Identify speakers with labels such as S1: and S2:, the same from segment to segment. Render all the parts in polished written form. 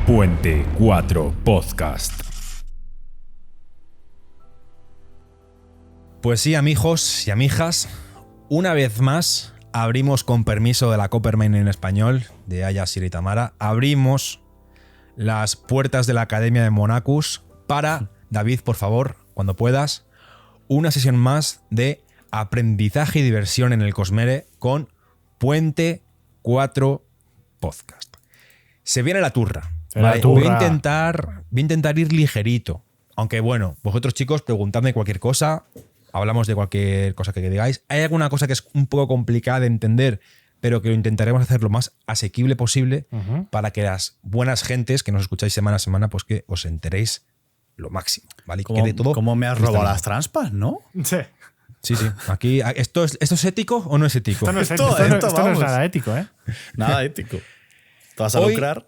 S1: Puente 4 Podcast.
S2: Pues sí, amigos y amijas, una vez más abrimos, con permiso de la Coppermine en español, de Aya, Sira y Tamara, abrimos las puertas de la Academia de Monacus para, David, por favor, cuando puedas, una sesión más de aprendizaje y diversión en el Cosmere con Puente 4 Podcast. Se viene la turra. Vale, voy a intentar ir ligerito. Aunque bueno, vosotros chicos, preguntadme cualquier cosa. Hablamos de cualquier cosa que digáis. Hay alguna cosa que es un poco complicada de entender, pero que lo intentaremos hacer lo más asequible posible para que las buenas gentes que nos escucháis semana a semana, pues que os enteréis lo máximo. ¿Vale?
S3: ¿Cómo me has robado las transpas, no?
S4: Sí.
S2: Sí. Aquí, ¿esto es ético o no es ético?
S4: Esto no es nada ético, ¿eh?
S3: Nada ético. ¿Te vas a lucrar?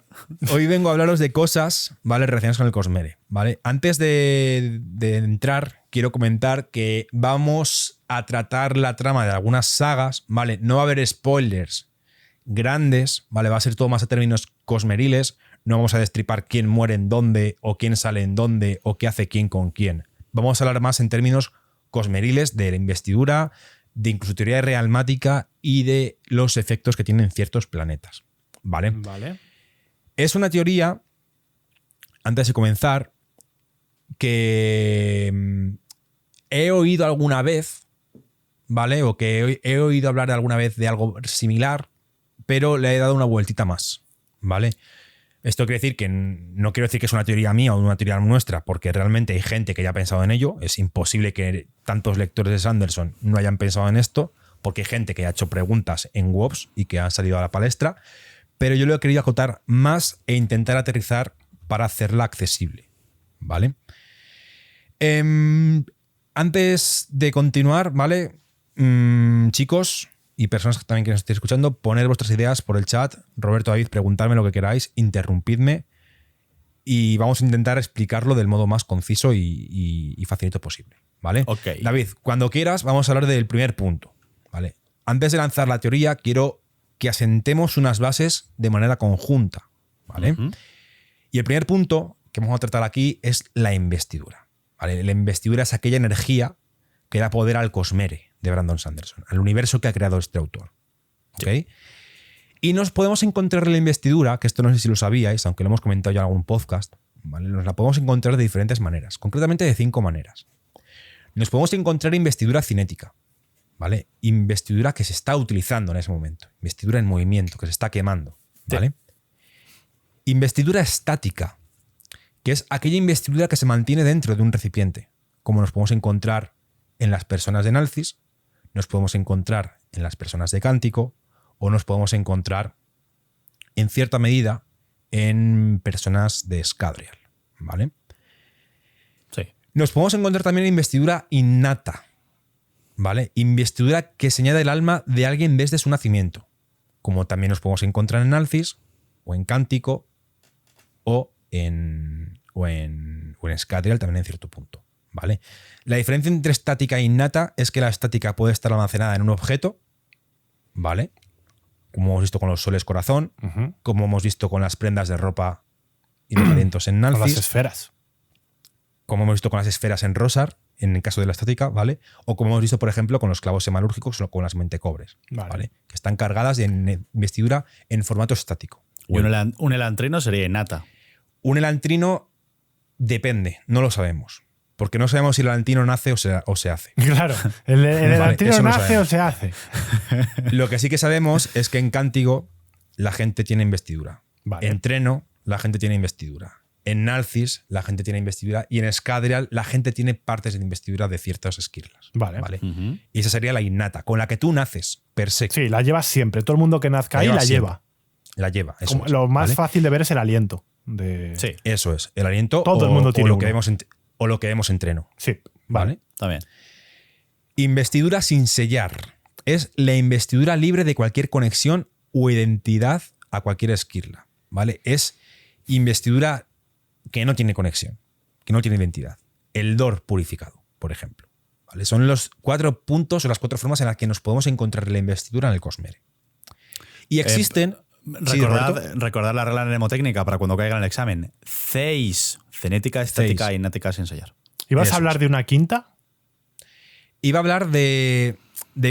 S2: Hoy vengo a hablaros de cosas, ¿vale? Relacionadas con el Cosmere, ¿vale? Antes de entrar, quiero comentar que vamos a tratar la trama de algunas sagas, ¿vale? No va a haber spoilers grandes, ¿vale? Va a ser todo más a términos cosmeriles. No vamos a destripar quién muere en dónde, o quién sale en dónde, o qué hace quién con quién. Vamos a hablar más en términos cosmeriles de la investidura, de incluso teoría realmática y de los efectos que tienen ciertos planetas. ¿Vale? Es una teoría, antes de comenzar, que he oído alguna vez, ¿vale? O que he oído hablar alguna vez de algo similar, pero le he dado una vueltita más, ¿vale? Esto quiere decir que no quiero decir que es una teoría mía o una teoría nuestra, porque realmente hay gente que ya ha pensado en ello. Es imposible que tantos lectores de Sanderson no hayan pensado en esto, porque hay gente que ha hecho preguntas en WOPS y que han salido a la palestra. Pero yo lo he querido acotar más e intentar aterrizar para hacerla accesible, ¿vale? Antes de continuar, ¿vale? Chicos y personas también que nos estéis escuchando, poned vuestras ideas por el chat. Roberto, David, preguntadme lo que queráis, interrumpidme y vamos a intentar explicarlo del modo más conciso y facilito posible, ¿vale?
S3: Ok.
S2: David, cuando quieras vamos a hablar del primer punto, ¿vale? Antes de lanzar la teoría, quiero que asentemos unas bases de manera conjunta, ¿vale? Y el primer punto que vamos a tratar aquí es la investidura, ¿vale? La investidura es aquella energía que da poder al Cosmere de Brandon Sanderson, al universo que ha creado este autor, ¿ok? Sí. Y nos podemos encontrar en la investidura, que esto no sé si lo sabíais, aunque lo hemos comentado ya en algún podcast, ¿vale? Nos la podemos encontrar de diferentes maneras, concretamente de 5 maneras. Nos podemos encontrar investidura cinética, ¿vale? Investidura que se está utilizando en ese momento. Investidura en movimiento, que se está quemando, ¿vale? Sí. Investidura estática, que es aquella investidura que se mantiene dentro de un recipiente, como nos podemos encontrar en las personas de Nalcis, nos podemos encontrar en las personas de Cántico, o nos podemos encontrar, en cierta medida, en personas de Scadrial, ¿vale?
S3: Sí.
S2: Nos podemos encontrar también en investidura innata, ¿vale? Investidura que se añade el alma de alguien desde su nacimiento, como también nos podemos encontrar en Nalcis, o en Cántico, o en Scadrial también en cierto punto, ¿vale? La diferencia entre estática e innata es que la estática puede estar almacenada en un objeto, ¿vale? Como hemos visto con los soles corazón, como hemos visto con las prendas de ropa y los alientos en Nalcis.
S4: Con las esferas.
S2: Como hemos visto con las esferas en Rosar, en el caso de la estática, ¿vale? O como hemos visto, por ejemplo, con los clavos hemalúrgicos o con las mentecobres, ¿vale? Que están cargadas de investidura en formato estático.
S3: Y un elantrino sería innata.
S2: Un elantrino depende, no lo sabemos. Porque no sabemos si el elantrino nace o se hace.
S4: Claro, el elantrino nace o se hace.
S2: Lo que sí que sabemos es que en Cántico la gente tiene investidura.
S4: Vale.
S2: En Treno la gente tiene investidura. En Nalcis la gente tiene investidura. Y en Scadrial la gente tiene partes de investidura de ciertas esquirlas.
S4: Vale.
S2: Y esa sería la innata, con la que tú naces, per se.
S4: Sí, la llevas siempre. Todo el mundo que nazca ahí la lleva.
S2: La lleva. Eso es,
S4: lo más
S2: ¿vale?
S4: fácil de ver es el aliento.
S2: Sí, eso es. El aliento.
S4: Todo el mundo tiene
S2: lo que vemos en Treno.
S4: Sí,
S2: ¿vale?
S3: También.
S2: Investidura sin sellar. Es la investidura libre de cualquier conexión o identidad a cualquier esquirla, ¿vale? Es investidura que no tiene conexión, que no tiene identidad. El Dor purificado, por ejemplo, ¿vale? Son los 4 puntos o las 4 formas en las que nos podemos encontrar la investidura en el Cosmere. Y existen...
S3: Recordar la regla mnemotécnica para cuando caiga en el examen. CEIS, cinética, estética y nática sin ensayar.
S4: ¿Ibas a hablar de una quinta?
S2: Iba a hablar de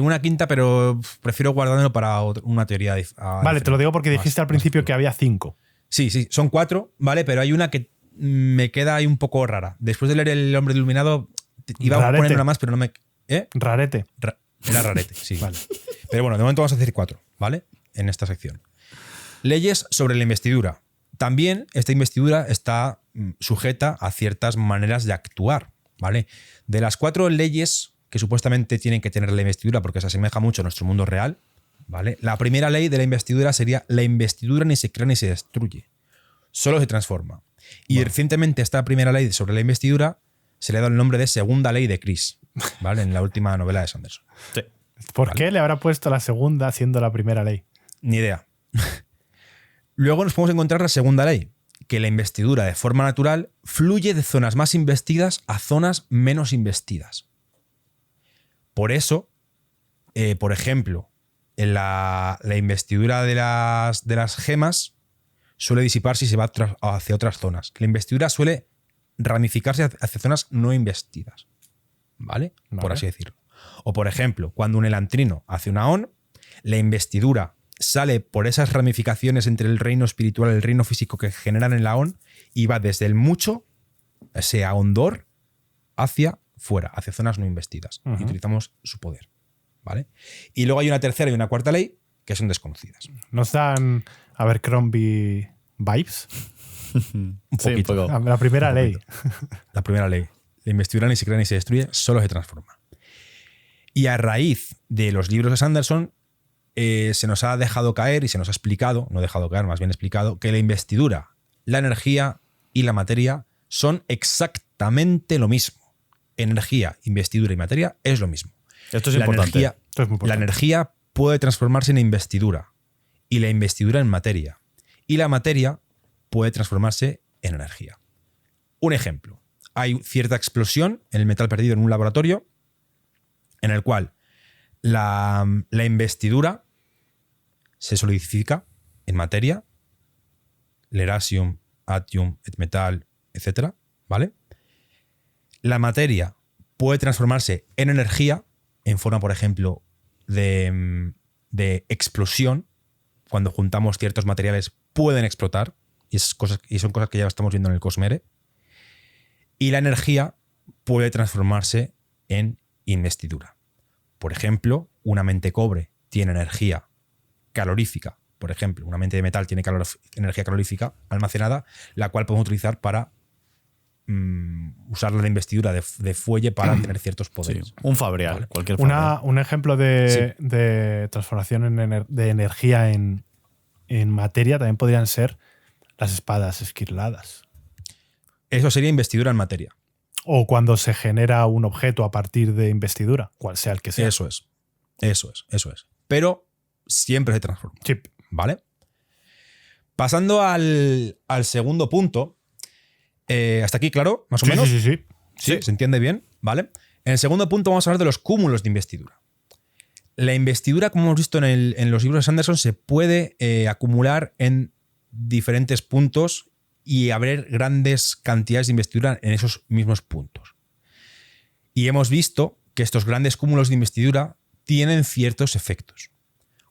S2: una quinta, pero prefiero guardármelo para una teoría.
S4: Vale, te lo digo porque dijiste al principio que había 5.
S2: Sí, son 4, ¿vale? Pero hay una que me queda ahí un poco rara. Después de leer El hombre iluminado, iba a poner una más, pero no me...
S4: Rarete.
S2: Era rarete, sí.
S4: Vale.
S2: Pero bueno, de momento vamos a decir 4, ¿vale? En esta sección. Leyes sobre la investidura. También esta investidura está sujeta a ciertas maneras de actuar, ¿vale? De las 4 leyes que supuestamente tienen que tener la investidura porque se asemeja mucho a nuestro mundo real, ¿vale? La primera ley de la investidura sería: la investidura ni se crea ni se destruye, solo se transforma. Y recientemente esta primera ley sobre la investidura se le ha dado el nombre de segunda ley de Chris, ¿vale? En la última novela de Sanderson.
S3: Sí.
S4: ¿Por qué le habrá puesto la segunda siendo la primera ley?
S2: Ni idea. Luego nos podemos encontrar la segunda ley, que la investidura de forma natural fluye de zonas más investidas a zonas menos investidas. Por eso, por ejemplo, en la investidura de las gemas suele disiparse y se va hacia otras zonas. La investidura suele ramificarse hacia zonas no investidas, ¿vale? Por así decirlo. O por ejemplo, cuando un elantrino hace una ON, la investidura sale por esas ramificaciones entre el reino espiritual y el reino físico que generan en la ON y va desde el mucho, ese ahondor, hacia fuera, hacia zonas no investidas. Y utilizamos su poder, ¿vale? Y luego hay una tercera y una cuarta ley que son desconocidas.
S4: ¿Nos dan Abercrombie vibes?
S2: Un poquito.
S4: La primera ley.
S2: La primera ley. La investidura ni se crea ni se destruye, solo se transforma. Y a raíz de los libros de Sanderson, se nos ha dejado caer y se nos ha explicado, no dejado caer, más bien explicado, que la investidura, la energía y la materia son exactamente lo mismo. Energía, investidura y materia es lo mismo.
S3: Esto es importante.
S4: Esto es muy importante.
S2: La energía puede transformarse en investidura y la investidura en materia. Y la materia puede transformarse en energía. Un ejemplo. Hay cierta explosión en el metal perdido en un laboratorio en el cual la investidura se solidifica en materia, lerasium, atium, metal, etc. ¿Vale? La materia puede transformarse en energía en forma, por ejemplo, de explosión. Cuando juntamos ciertos materiales pueden explotar y son cosas que ya estamos viendo en el Cosmere. Y la energía puede transformarse en investidura. Por ejemplo, una mente cobre tiene energía calorífica. Por ejemplo, una mente de metal tiene energía calorífica almacenada, la cual podemos utilizar para usarla de investidura de fuelle para tener ciertos poderes.
S3: Sí, un fabrial, ¿vale? Cualquier
S4: fabrial. Un ejemplo de transformación de energía en materia también podrían ser las espadas esquirladas.
S2: Eso sería investidura en materia.
S4: O cuando se genera un objeto a partir de investidura, cual sea el que sea.
S2: Eso es. Pero siempre se transforma.
S4: Sí.
S2: ¿Vale? Pasando al segundo punto. Hasta aquí, claro, más o menos.
S4: Sí.
S2: Sí, se entiende bien, ¿vale? En el segundo punto vamos a hablar de los cúmulos de investidura. La investidura, como hemos visto en los libros de Sanderson, se puede acumular en diferentes puntos y haber grandes cantidades de investidura en esos mismos puntos. Y hemos visto que estos grandes cúmulos de investidura tienen ciertos efectos.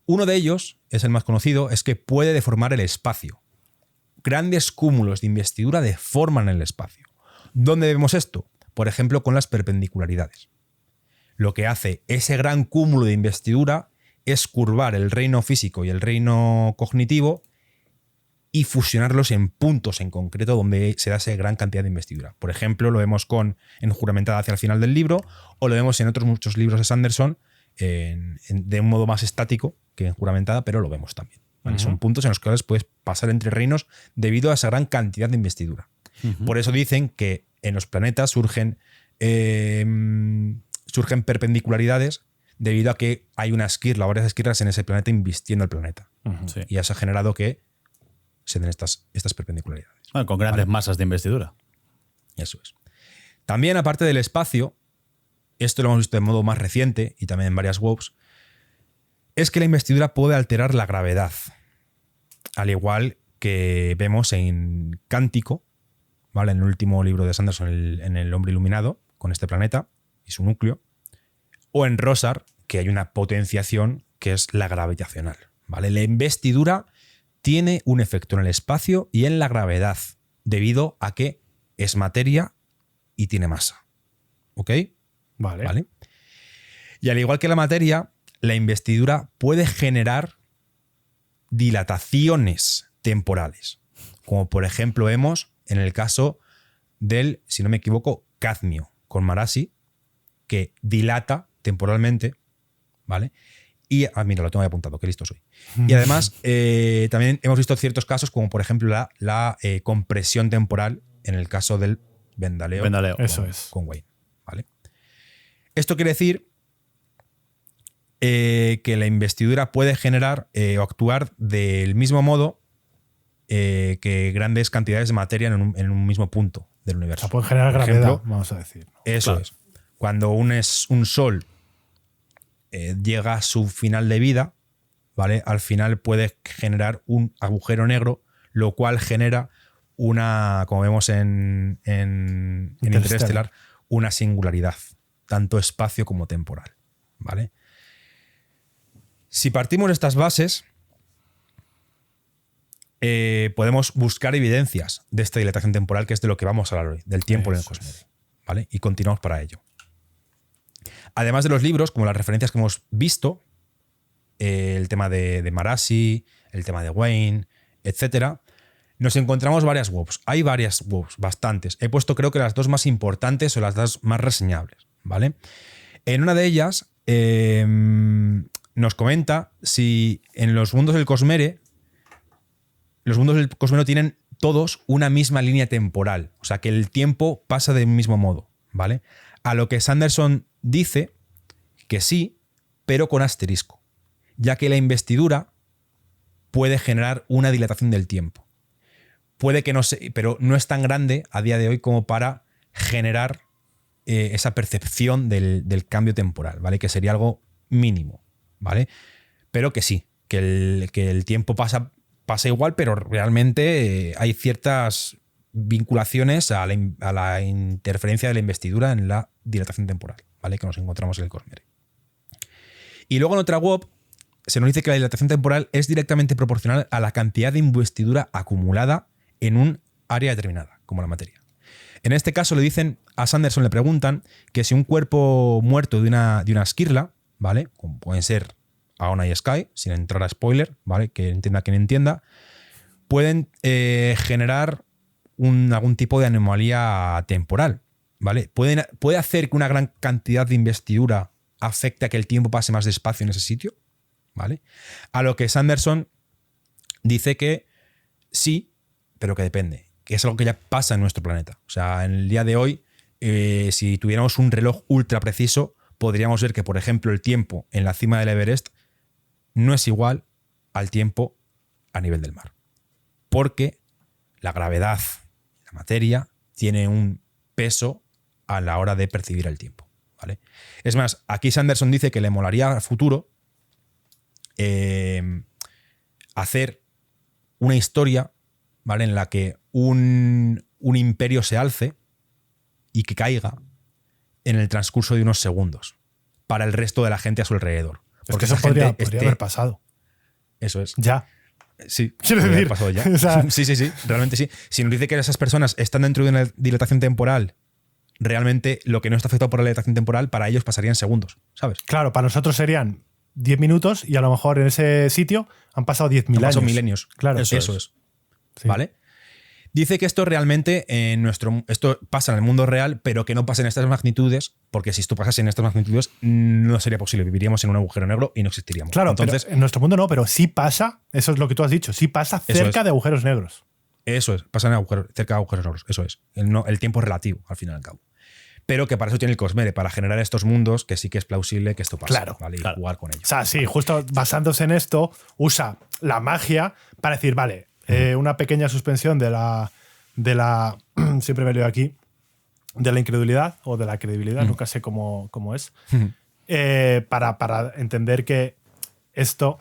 S2: Uno de ellos, es el más conocido, es que puede deformar el espacio. Grandes cúmulos de investidura deforman el espacio. ¿Dónde vemos esto? Por ejemplo, con las perpendicularidades. Lo que hace ese gran cúmulo de investidura es curvar el reino físico y el reino cognitivo y fusionarlos en puntos en concreto donde se da esa gran cantidad de investidura. Por ejemplo, lo vemos en Juramentada hacia el final del libro, o lo vemos en otros muchos libros de Sanderson de un modo más estático que en Juramentada, pero lo vemos también. ¿Vale? Son puntos en los cuales puedes pasar entre reinos debido a esa gran cantidad de investidura. Por eso dicen que en los planetas surgen perpendicularidades debido a que hay una esquirla o varias esquirlas en ese planeta invistiendo el planeta.
S3: Sí.
S2: Y eso ha generado que se den estas perpendicularidades.
S3: Bueno, con grandes masas de investidura.
S2: Eso es. También, aparte del espacio, esto lo hemos visto de modo más reciente y también en varias webs, es que la investidura puede alterar la gravedad. al igual que vemos en Cántico, ¿vale? En el último libro de Sanderson, en El hombre iluminado, con este planeta y su núcleo, o en Rosar, que hay una potenciación que es la gravitacional, ¿vale? La investidura tiene un efecto en el espacio y en la gravedad, debido a que es materia y tiene masa. ¿Ok?
S4: Vale.
S2: Y al igual que la materia, la investidura puede generar dilataciones temporales, como por ejemplo vemos en el caso del, si no me equivoco, cadmio con Marasi, que dilata temporalmente, ¿vale? Y, mira, lo tengo ahí apuntado, qué listo soy. Y además, también hemos visto ciertos casos, como por ejemplo la compresión temporal en el caso del Vendaleo.
S4: Eso es.
S2: Con Wayne, ¿vale? Esto quiere decir que la investidura puede generar o actuar del mismo modo que grandes cantidades de materia en un mismo punto del
S4: O
S2: universo.
S4: sea, pueden generar
S2: Por
S4: gravedad,
S2: ejemplo,
S4: vamos a decir.
S2: eso
S3: Claro.
S2: es. Cuando un sol llega a su final de vida, ¿vale? Al final puede generar un agujero negro, lo cual genera una, como vemos en Interestelar, una singularidad, tanto espacio como temporal, ¿vale? Si partimos de estas bases, podemos buscar evidencias de esta dilatación temporal, que es de lo que vamos a hablar hoy, del tiempo en el cosmere, ¿vale? Y continuamos para ello. Además de los libros, como las referencias que hemos visto, el tema de Marasi, el tema de Wayne, etcétera, nos encontramos varias webs. Hay varias webs, bastantes. He puesto creo que las dos más importantes o las dos más reseñables, ¿vale? En una de ellas nos comenta si en los mundos del Cosmere, los mundos del Cosmere tienen todos una misma línea temporal, o sea que el tiempo pasa del mismo modo, ¿vale? A lo que Sanderson dice que sí, pero con asterisco, ya que la investidura puede generar una dilatación del tiempo. Puede que no sea, pero no es tan grande a día de hoy como para generar esa percepción del cambio temporal, ¿vale? Que sería algo mínimo, ¿vale? Pero que sí, que el tiempo pasa igual, pero realmente hay ciertas vinculaciones a la interferencia de la investidura en la dilatación temporal, ¿vale? Que nos encontramos en el Cosmere. Y luego en otra web se nos dice que la dilatación temporal es directamente proporcional a la cantidad de investidura acumulada en un área determinada, como la materia. En este caso le dicen, a Sanderson le preguntan que si un cuerpo muerto de una esquirla, ¿vale? Como pueden ser Aona y Sky, sin entrar a spoiler, ¿vale? Que entienda quien entienda, pueden generar algún tipo de anomalía temporal, ¿vale? Puede hacer que una gran cantidad de investidura afecte a que el tiempo pase más despacio en ese sitio, ¿vale? A lo que Sanderson dice que sí, pero que depende, que es algo que ya pasa en nuestro planeta. O sea, en el día de hoy, si tuviéramos un reloj ultra preciso, podríamos ver que, por ejemplo, el tiempo en la cima del Everest no es igual al tiempo a nivel del mar. Porque la gravedad, la materia, tiene un peso a la hora de percibir el tiempo, ¿vale? Es más, aquí Sanderson dice que le molaría a futuro hacer una historia, ¿vale? En la que un imperio se alce y que caiga en el transcurso de unos segundos para el resto de la gente a su alrededor.
S4: Es que eso podría haber pasado.
S2: Eso es.
S4: Ya.
S2: Sí,
S4: Quiero
S2: podría
S4: decir,
S2: haber pasado ya.
S4: o sea,
S2: Sí, realmente sí. Si nos dice que esas personas están dentro de una dilatación temporal, realmente lo que no está afectado por la dilatación temporal, para ellos pasaría en segundos, ¿sabes?
S4: Claro, para nosotros serían 10 minutos y a lo mejor en ese sitio han pasado 10.000 años.
S2: Han pasado milenios.
S4: Claro,
S2: Eso es.
S4: Sí.
S2: ¿Vale? Dice que esto realmente esto pasa en el mundo real, pero que no pasa en estas magnitudes, porque si esto pasase en estas magnitudes no sería posible. Viviríamos en un agujero negro y no existiríamos.
S4: Claro,
S2: entonces
S4: pero en nuestro mundo no, pero sí pasa, eso es lo que tú has dicho, sí pasa cerca de agujeros negros.
S2: Eso es, pasa cerca de agujeros negros, eso es. El tiempo es relativo, al fin y al cabo. Pero que para eso tiene el Cosmere, para generar estos mundos que sí que es plausible que esto pase.
S4: Claro,
S2: ¿vale? Y
S3: claro.
S2: jugar con ello.
S4: O sea, sí, justo basándose en esto, usa la magia para decir, vale, una pequeña suspensión de la siempre me leo aquí, de la incredulidad o de la credibilidad, nunca sé cómo es, para entender que esto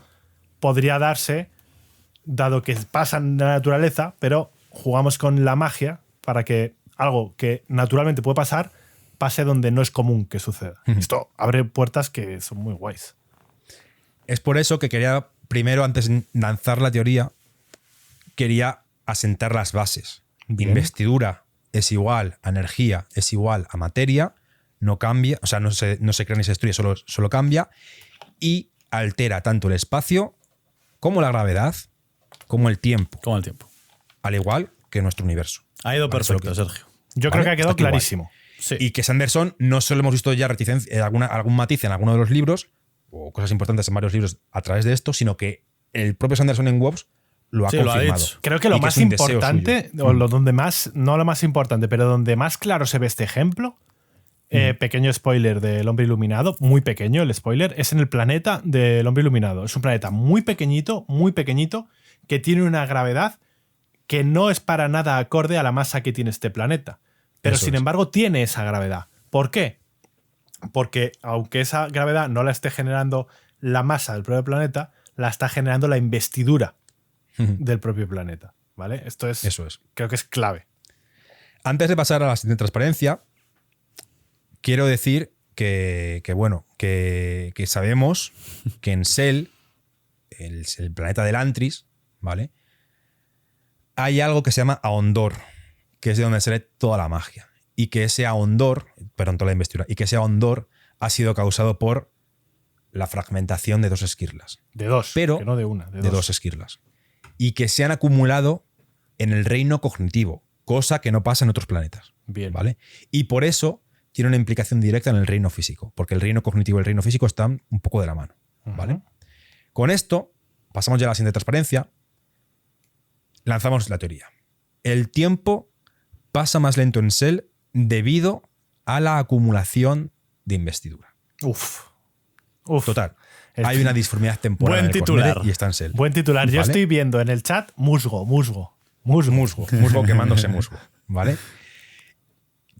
S4: podría darse dado que pasa en la naturaleza, pero jugamos con la magia para que algo que naturalmente puede pasar pase donde no es común que suceda. Esto abre puertas que son muy guays.
S2: Es por eso que quería, primero, antes de lanzar la teoría, quería asentar las bases.
S4: Bien.
S2: Investidura es igual a energía, es igual a materia, no cambia, o sea, no se crea ni se destruye, solo cambia, y altera tanto el espacio como la gravedad, como el tiempo,
S3: Como el tiempo.
S2: al igual que nuestro universo.
S3: Ha ido
S2: Vale,
S3: perfecto,
S2: solo
S3: Sergio.
S4: Yo
S2: ¿Vale?
S4: creo que ha quedado
S2: Está aquí guay.
S4: clarísimo.
S3: Sí.
S2: Y que Sanderson no solo hemos visto ya algún matiz en alguno de los libros, o cosas importantes en varios libros a través de esto, sino que el propio Sanderson en WoW lo ha
S3: Sí, lo ha
S2: confirmado.
S3: dicho.
S4: Creo que lo
S2: Y
S4: más
S2: es un deseo
S4: importante,
S2: suyo.
S4: o lo donde más, no lo más importante, pero donde más claro se ve este ejemplo, pequeño spoiler del Hombre Iluminado, muy pequeño el spoiler, es en el planeta del Hombre Iluminado. Es un planeta muy pequeñito, que tiene una gravedad que no es para nada acorde a la masa que tiene este planeta. Pero
S2: Eso
S4: sin
S2: es.
S4: embargo tiene esa gravedad. ¿Por qué? Porque aunque esa gravedad no la esté generando la masa del propio planeta, la está generando la investidura del propio planeta. ¿Vale? Esto es,
S2: Eso es.
S4: creo que es clave.
S2: Antes de pasar a la siguiente transparencia, quiero decir que sabemos que en Sel, el planeta del Antris, ¿vale? Hay algo que se llama Ahondor, que es de donde sale toda la magia. Y que ese Ahondor, perdón, toda la investidura, y que ese Ahondor ha sido causado por la fragmentación de dos esquirlas.
S4: De dos,
S2: Pero
S4: que no de una.
S2: de dos esquirlas. Y que se han acumulado en el reino cognitivo, cosa que no pasa en otros planetas.
S4: Bien.
S2: ¿Vale? Y por eso tiene una implicación directa en el reino físico, porque el reino cognitivo y el reino físico están un poco de la mano. ¿Vale? Con esto, pasamos ya a la siguiente transparencia, lanzamos la teoría. El tiempo pasa más lento en Sel debido a la acumulación de investidura.
S4: Uf.
S2: Total.
S4: El-
S2: Hay una disformidad temporal
S3: Buen
S2: en el
S3: titular.
S2: Cosmere y está en Sel.
S4: Buen titular. Yo
S2: ¿Vale?
S4: estoy viendo en el chat musgo.
S2: Musgo quemándose musgo, ¿vale?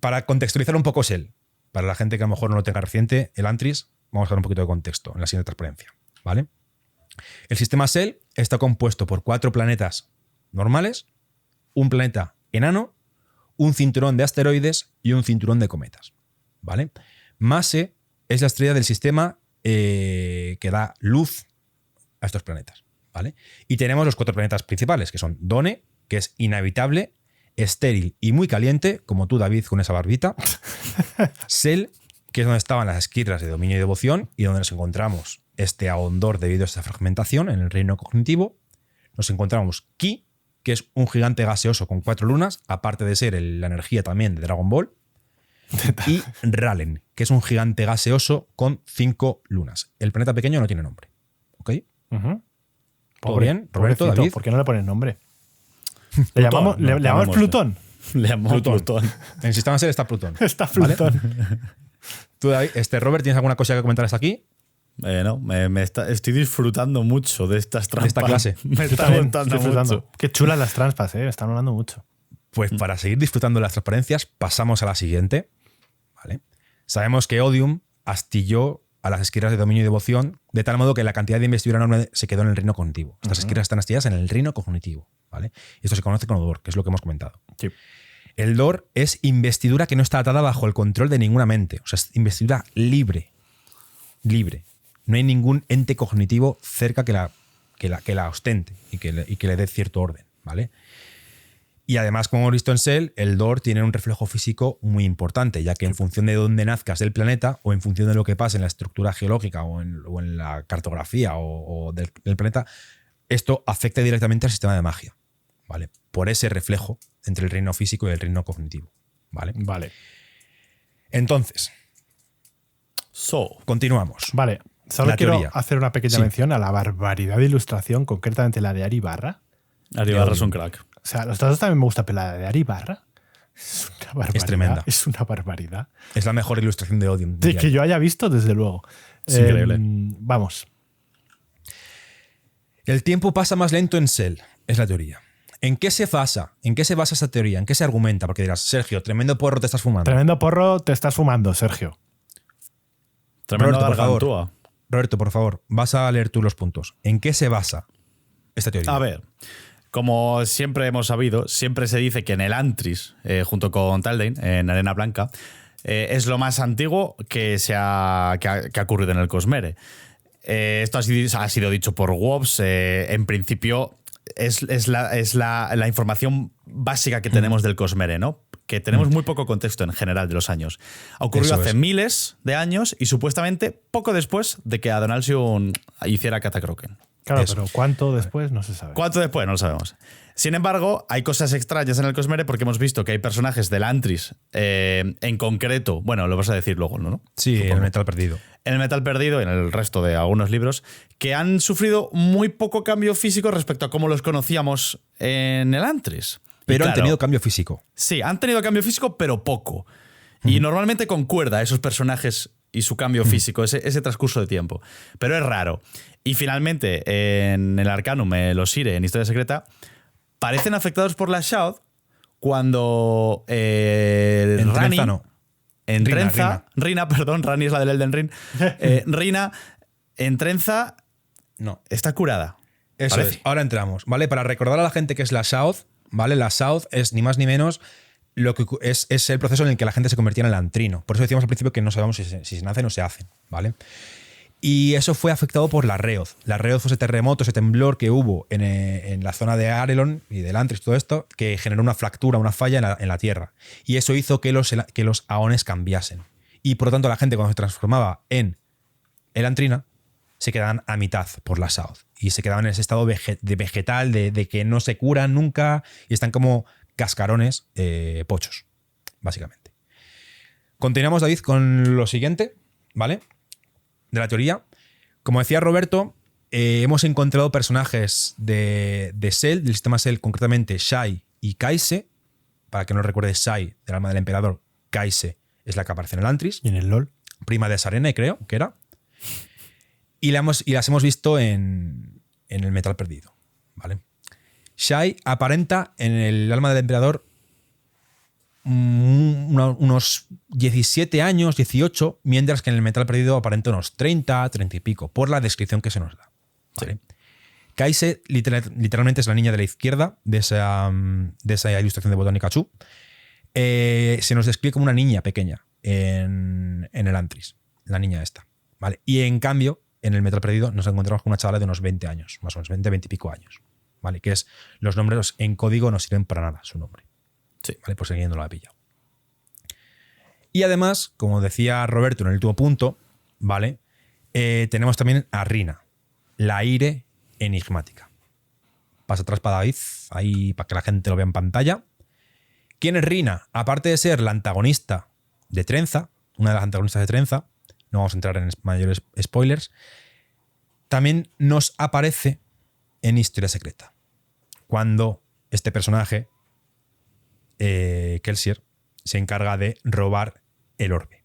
S2: Para contextualizar un poco Sel, para la gente que a lo mejor no lo tenga reciente, el Antris, vamos a dar un poquito de contexto en la siguiente transparencia, ¿vale? El sistema Sel está compuesto por 4 planetas normales, un planeta enano, un cinturón de asteroides y un cinturón de cometas, ¿vale? Mase es la estrella del sistema que da luz a estos planetas, ¿vale? Y tenemos los 4 planetas principales, que son Done, que es inhabitable, estéril y muy caliente, como tú, David, con esa barbita. Sel, que es donde estaban las esquirlas de dominio y devoción, y donde nos encontramos este ahondor debido a esta fragmentación en el reino cognitivo. Nos encontramos Ki, que es un gigante gaseoso con 4 lunas, aparte de ser la energía también de Dragon Ball. Y Ralen, que es un gigante gaseoso con 5 lunas. El planeta pequeño no tiene nombre. ¿Ok? ¿Todo bien? Roberto,
S4: pobrecito,
S2: David.
S4: ¿por qué no le pones nombre? ¿Le llamamos,
S3: no,
S4: le llamamos
S3: llamémosle.
S4: Plutón?
S3: Le llamamos Plutón.
S2: En el sistema Sel está Plutón.
S4: Está
S2: ¿Vale?
S4: Plutón.
S2: Tú, David, Robert, ¿tienes alguna cosa que comentar hasta aquí?
S3: No, estoy disfrutando mucho de estas trampas.
S2: esta clase.
S3: Me
S4: Yo
S3: está
S4: también
S3: gustando
S4: estoy disfrutando.
S3: mucho.
S4: Qué chulas las trampas, me están hablando mucho.
S2: Pues para seguir disfrutando de las transparencias, pasamos a la siguiente. ¿Vale? Sabemos que Odium astilló a las esquirlas de dominio y devoción, de tal modo que la cantidad de investidura enorme se quedó en el reino cognitivo. Estas esquirlas están astilladas en el reino cognitivo. ¿Vale? Y esto se conoce como Dor, que es lo que hemos comentado.
S4: Sí.
S2: El Dor es investidura que no está atada bajo el control de ninguna mente. O sea, es investidura libre. Libre. No hay ningún ente cognitivo cerca que la ostente y que le dé cierto orden. ¿Vale? Y además, como hemos visto en Sel, el Dor tiene un reflejo físico muy importante, ya que en función de dónde nazcas del planeta o en función de lo que pase en la estructura geológica o en la cartografía o del planeta, esto afecta directamente al sistema de magia. ¿Vale? Por ese reflejo entre el reino físico y el reino cognitivo. ¿Vale?
S4: Vale.
S2: Entonces, continuamos.
S4: Vale. Solo
S2: La
S4: quiero
S2: teoría.
S4: hacer una pequeña
S2: Sí.
S4: mención a la barbaridad de ilustración, concretamente la de Ari Barra.
S3: Ari Barra es un crack.
S4: O sea, los datos también me gusta, pero la de Ari Barra es una barbaridad.
S2: tremenda.
S4: Es una barbaridad.
S2: Es la mejor ilustración de Odium.
S4: Sí, que yo haya visto, desde luego.
S3: Es increíble.
S4: Vamos.
S2: El tiempo pasa más lento en Sel, es la teoría. ¿En qué se basa? ¿En qué se basa esa teoría? ¿En qué se argumenta? Porque dirás, Sergio, tremendo porro te estás fumando.
S4: Tremendo porro te estás fumando, Sergio.
S3: Tremendo
S2: Roberto, por favor.
S3: gargantúa.
S2: Roberto, por favor, vas a leer tú los puntos. ¿En qué se basa? esta teoría?
S3: A ver, como siempre hemos sabido, siempre se dice que en el Antris, junto con Taldain, en Arena Blanca, es lo más antiguo que ha ocurrido en el Cosmere. Esto ha sido dicho por Wobbs. En principio es la información básica que tenemos del Cosmere, ¿no? Que tenemos muy poco contexto en general de los años. Ha ocurrido hace miles de años y supuestamente poco después de que Adonalsium hiciera Catacroken.
S4: Claro, pero ¿cuánto después? No se sabe.
S3: ¿Cuánto después? No lo sabemos. Sin embargo, hay cosas extrañas en el Cosmere porque hemos visto que hay personajes del Antris en concreto. Bueno, lo vas a decir luego, ¿no?
S2: Sí,
S3: Supongo.
S2: el metal perdido.
S3: En el Metal Perdido y en el resto de algunos libros, que han sufrido muy poco cambio físico respecto a cómo los conocíamos en el Antris.
S2: Pero
S3: Y
S2: han
S3: claro,
S2: tenido cambio físico.
S3: Sí, han tenido cambio físico, pero poco. Y normalmente concuerda esos personajes y su cambio físico, ese transcurso de tiempo. Pero es raro. Y finalmente, en el Arcanum, los Sire, en Historia Secreta, parecen afectados por la Shout cuando Rani... Rina, perdón, Rani es la del Elden Ring. Rina, en trenza,
S2: No.
S3: está curada.
S2: Eso
S3: Parece.
S2: es. Ahora entramos, ¿vale? Para recordar a la gente que es la South, ¿vale? La South es ni más ni menos lo que es el proceso en el que la gente se convertía en el antrino. Por eso decíamos al principio que no sabemos si se nacen o se hacen, ¿vale? Y eso fue afectado por la Reoth. La Reoth fue ese terremoto, ese temblor que hubo en la zona de Arelon y del Antris, todo esto, que generó una fractura, una falla en la Tierra. Y eso hizo que los Aones cambiasen. Y por lo tanto la gente cuando se transformaba en el Antrina se quedaban a mitad por la South. Y se quedaban en ese estado de vegetal, de que no se curan nunca y están como cascarones pochos, básicamente. Continuamos, David, con lo siguiente, ¿vale? De la teoría. Como decía Roberto, hemos encontrado personajes de Cell, del sistema Cell, concretamente Shai y Kaise. Para que no recuerde, Shai, del alma del emperador, Kaise es la que aparece en el Antris.
S4: ¿Y en el LoL?
S2: Prima de Sarene, creo que era. Y las hemos visto en el Metal Perdido, ¿vale? Shai aparenta en el alma del emperador unos 17 años, 18, mientras que en el Metal Perdido aparenta unos 30, 30 y pico, por la descripción que se nos da, ¿vale? Sí. Kaise literalmente es la niña de la izquierda de esa ilustración de Botánica Chu. Se nos describe como una niña pequeña en el Antris, la niña esta, ¿vale? Y en cambio, en el Metal Perdido nos encontramos con una chavala de unos 20 años, más o menos 20 y pico años, ¿vale? Que es, los nombres en código no sirven para nada, su nombre.
S3: Sí.
S2: ¿Vale? Por si alguien no lo ha pillado. Y además, como decía Roberto en el último punto, ¿vale? Tenemos también a Rina, la Ire enigmática. Pasa atrás para David, ahí para que la gente lo vea en pantalla. ¿Quién es Rina? Aparte de ser la antagonista de Trenza, una de las antagonistas de Trenza, no vamos a entrar en mayores spoilers, también nos aparece en Historia Secreta. Cuando este personaje, Kelsier, se encarga de robar el orbe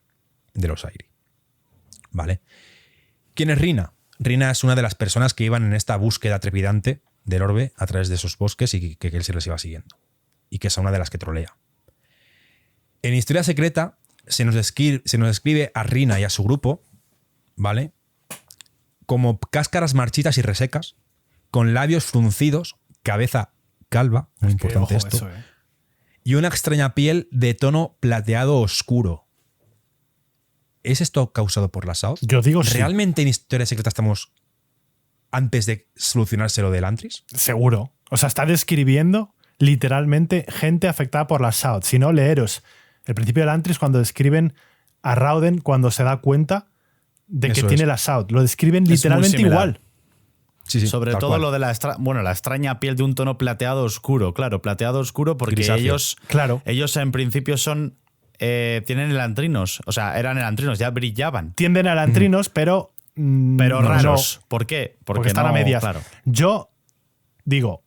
S2: de los Airi. ¿Vale? ¿Quién es Rina? Rina es una de las personas que iban en esta búsqueda trepidante del orbe a través de esos bosques y que Kelsier les iba siguiendo. Y que es una de las que trolea. En Historia Secreta se nos describe a Rina y a su grupo, ¿vale? Como cáscaras marchitas y resecas, con labios fruncidos, cabeza calva, muy importante
S4: ojo,
S2: esto,
S4: eso,
S2: y una extraña piel de tono plateado oscuro. ¿Es esto causado por la South?
S4: Yo digo sí.
S2: ¿Realmente en Historia Secreta estamos antes de solucionarse lo del Antris?
S4: Seguro. O sea, está describiendo literalmente gente afectada por la South. Si no, leeros el principio del Antris cuando describen a Rauden cuando se da cuenta de que tiene la South. Lo describen literalmente igual.
S2: Sí,
S3: Sobre todo
S2: cual.
S3: lo de la extraña piel de un tono plateado oscuro. Claro, plateado oscuro porque
S2: Grisáceo.
S3: ellos en principio son tienen elantrinos. O sea, eran elantrinos, ya brillaban.
S4: Tienden a elantrinos, pero
S3: Raros.
S4: no,
S3: ¿Por qué?
S4: porque están
S3: no,
S4: a medias.
S3: Claro.
S4: Yo digo,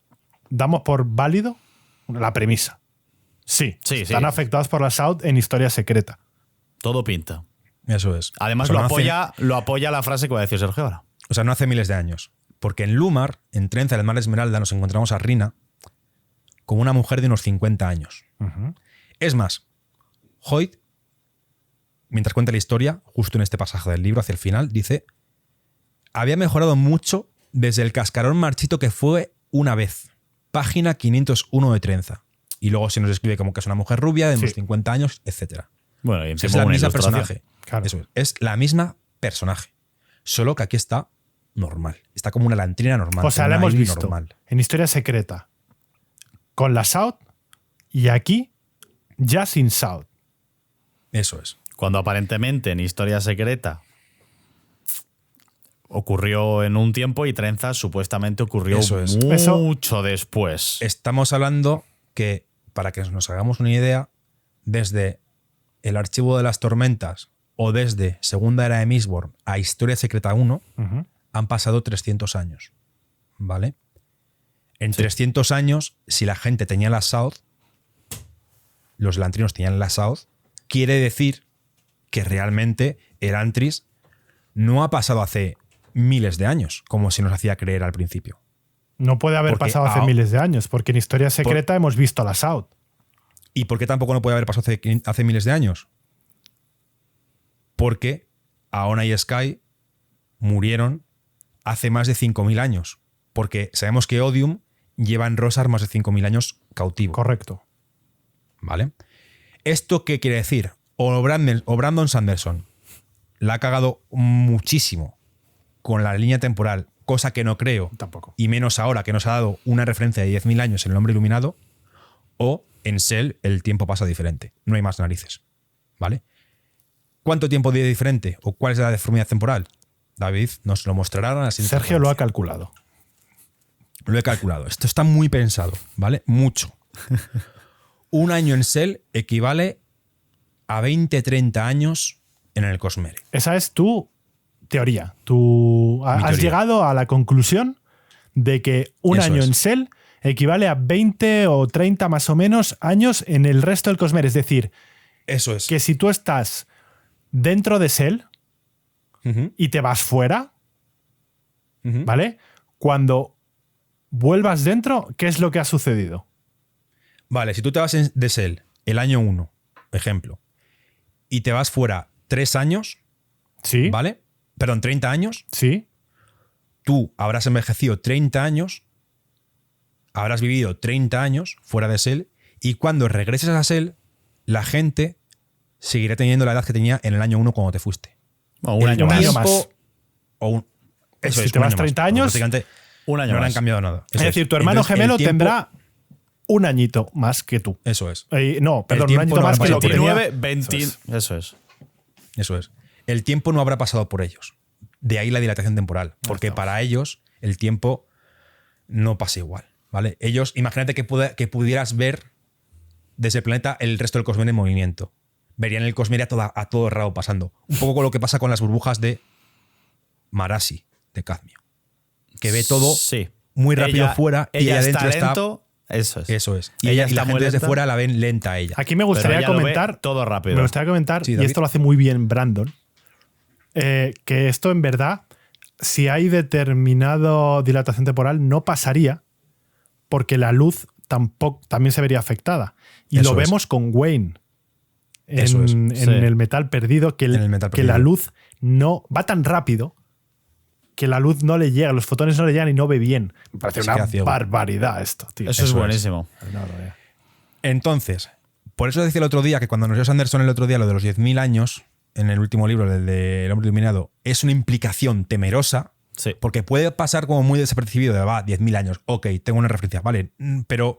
S4: damos por válido la premisa. Sí, están afectados por la South en Historia Secreta.
S3: Todo pinta.
S2: Eso es.
S3: Además,
S2: O sea,
S3: lo apoya la frase que va a decir Sergio ahora.
S2: O sea, no hace miles de años. Porque en Lumar, en Trenza, el Mar Esmeralda, nos encontramos a Rina como una mujer de unos 50 años.
S4: Uh-huh.
S2: Es más, Hoyt, mientras cuenta la historia, justo en este pasaje del libro, hacia el final, dice: había mejorado mucho desde el cascarón marchito que fue una vez. Página 501 de Trenza. Y luego se nos describe como que es una mujer rubia de unos 50 años, etc.
S3: Bueno, y
S2: Es
S3: encima
S2: la
S3: una
S2: misma
S3: ilustración.
S2: personaje.
S4: Claro.
S2: Eso es la misma personaje. Solo que aquí está normal. Está como una lantrina normal.
S4: O sea,
S2: como
S4: la
S2: una
S4: hemos
S2: Ivy
S4: visto
S2: normal.
S4: en Historia Secreta con la South y aquí ya sin South.
S2: Eso es.
S3: Cuando aparentemente en Historia Secreta ocurrió en un tiempo y Trenza supuestamente ocurrió
S2: Eso es.
S3: mucho después.
S2: Estamos hablando que, para que nos hagamos una idea, desde el Archivo de las Tormentas o desde Segunda Era de Mistborn a Historia Secreta 1
S4: Ujú.
S2: han pasado 300 años. ¿Vale? En 300 años, si la gente tenía la South, los lantrinos tenían la South, quiere decir que realmente Elantris no ha pasado hace miles de años, como se nos hacía creer al principio.
S4: No puede haber
S2: Porque
S4: pasado hace miles de años, porque en Historia Secreta hemos visto a la South.
S2: ¿Y por qué tampoco no puede haber pasado hace miles de años? Porque Aona y Sky murieron hace más de 5.000 años. Porque sabemos que Odium lleva en Rosar más de 5.000 años cautivo.
S4: Correcto.
S2: ¿Vale? ¿Esto qué quiere decir? O Brandon Sanderson la ha cagado muchísimo con la línea temporal, cosa que no creo,
S4: Tampoco.
S2: y menos ahora que nos ha dado una referencia de 10.000 años en El Hombre Iluminado, o en Cell el tiempo pasa diferente. No hay más narices. ¿Vale? ¿Cuánto tiempo de diferente? ¿O cuál es la deformidad temporal? David nos lo mostrará en la siguiente
S4: Sergio lo ha
S2: conferencia.
S4: calculado.
S2: Lo he calculado. Esto está muy pensado, ¿vale? Mucho. Un año en Cell equivale a 20-30 años en el Cosmere.
S4: Esa es tu teoría. Tú has
S2: teoría.
S4: llegado a la conclusión de que un
S2: Eso
S4: año
S2: es.
S4: en Cell equivale a 20 o 30 más o menos años en el resto del Cosmere. Es decir,
S2: Eso es.
S4: que si tú estás dentro de Cell
S2: Ujú,
S4: y te vas fuera,
S2: ujú.
S4: ¿vale? Cuando vuelvas dentro, ¿qué es lo que ha sucedido?
S2: Vale, si tú te vas de Cell el año 1, ejemplo, y te vas fuera 3 años,
S4: Sí,
S2: ¿vale? Perdón, 30 años,
S4: sí,
S2: tú habrás envejecido 30 años, habrás vivido 30 años fuera de Cell, y cuando regreses a Cell, la gente seguirá teniendo la edad que tenía en el año 1 cuando te fuiste.
S3: O un año
S4: un
S3: más.
S4: año más.
S2: O un, eso
S4: Si
S2: es,
S4: te
S2: un
S4: vas
S2: año
S4: 30
S2: más.
S4: años,
S2: Prácticamente
S3: Un año
S2: no le han
S3: más.
S2: cambiado nada.
S4: Es
S2: Eso
S4: decir, tu hermano
S2: Entonces, el
S4: gemelo
S2: tiempo-
S4: tendrá un añito más que tú.
S2: Eso es.
S4: No, perdón, un
S2: tiempo
S4: añito
S2: no
S4: más
S2: habrá
S4: que lo que
S2: pasado por
S4: tenía.
S3: 29, 20. Eso es.
S2: Eso es. El tiempo no habrá pasado por ellos. De ahí la dilatación temporal. Porque para ellos el tiempo no pasa igual. ¿Vale? Ellos, imagínate que pudieras ver desde el planeta el resto del Cosmere en movimiento. Verían el Cosmere a todo rabo pasando. Un poco con lo que pasa con las burbujas de Marasi, de Cadmio. Que ve todo
S3: Sí.
S2: muy rápido
S3: Ella-
S2: fuera y
S3: ella
S2: adentro
S3: está
S2: está.
S3: lento. Eso es.
S2: Eso es. Y,
S3: Ella
S2: y
S3: está
S2: la
S3: muy
S2: gente desde
S3: lenta.
S2: fuera la ven lenta a ella.
S4: Aquí me
S3: Pero
S4: gustaría
S3: ella lo ve
S4: comentar.
S3: todo rápido.
S4: Me gustaría comentar,
S2: Sí,
S4: y
S2: David.
S4: esto lo hace muy bien Brandon, que esto en verdad, si hay determinado dilatación temporal, no pasaría porque la luz también se vería afectada. Y
S2: Eso
S4: lo
S2: es.
S4: vemos con Wayne
S2: Eso es.
S4: en
S3: Sí.
S4: el metal perdido, que,
S2: En el metal
S4: que la
S2: perdido.
S4: luz no va tan rápido que la luz no le llega, los fotones no le llegan y no ve bien. Me parece
S2: Se
S4: una
S2: queda ciego.
S4: barbaridad esto, tío.
S3: Eso es
S2: Eso es.
S3: buenísimo.
S4: Una barbaridad.
S2: Entonces, por eso decía el otro día que cuando nos dio Sanderson el otro día lo de los 10.000 años, en el último libro, el de El Hombre Iluminado, es una implicación temerosa,
S3: Sí.
S2: porque puede pasar como muy desapercibido de, va, 10.000 años, ok, tengo una referencia, vale, pero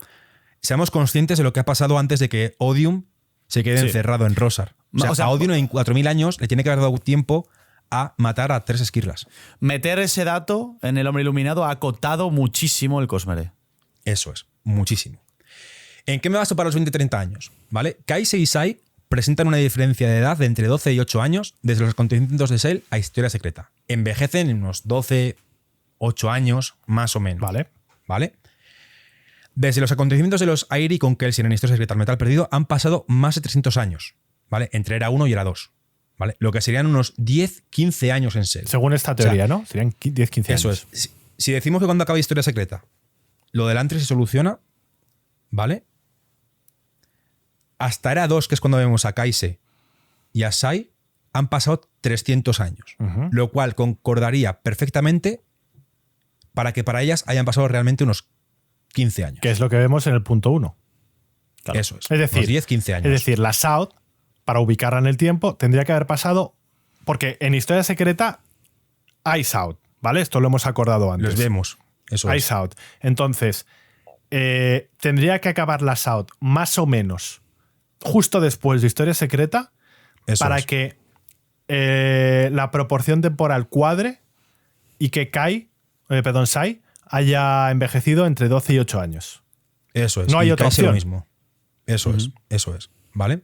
S2: seamos conscientes de lo que ha pasado antes de que Odium se quede
S3: Sí.
S2: encerrado en Rosar. O sea, a Odium en 4.000 años le tiene que haber dado tiempo a matar a 3 esquirlas.
S3: Meter ese dato en el Hombre Iluminado ha acotado muchísimo el Cosmere.
S2: Eso es, muchísimo. ¿En qué me baso para los 20-30 años? ¿Vale? Kaise y Sai presentan una diferencia de edad de entre 12 y 8 años desde los acontecimientos de Cell a Historia Secreta. Envejecen en unos 12, 8 años, más o menos.
S4: Vale.
S2: ¿Vale? Desde los acontecimientos de los Airi con Kelsier en Historia Secreta al Metal Perdido han pasado más de 300 años. ¿Vale? Entre era 1 y era 2. ¿Vale? Lo que serían unos 10-15 años en Cell.
S4: Según esta teoría, ¿no? Serían 10-15 años.
S2: Eso es. Si decimos que cuando acaba Historia Secreta lo del Antris se soluciona, ¿vale? Hasta era 2, que es cuando vemos a Kaise y a Sai, han pasado 300 años.
S4: Ujú.
S2: Lo cual concordaría perfectamente para que para ellas hayan pasado realmente unos 15 años.
S4: Que es lo que vemos en el punto 1.
S3: Claro.
S2: Eso es.
S4: Es decir,
S2: unos 10, 15 años.
S4: Es decir, la South, para ubicarla en el tiempo, tendría que haber pasado. Porque en Historia Secreta hay South, ¿vale? Esto lo hemos acordado antes.
S2: Los vemos. Eso
S4: hay
S2: es.
S4: South. Entonces, tendría que acabar la South más o menos justo después de Historia Secreta
S2: Eso
S4: para
S2: es.
S4: que la proporción temporal cuadre y que Sai haya envejecido entre 12 y 8 años.
S2: Eso es.
S4: No hay
S2: Y
S4: otra
S2: Kai sea lo
S4: opción.
S2: mismo. Eso es. ¿Vale?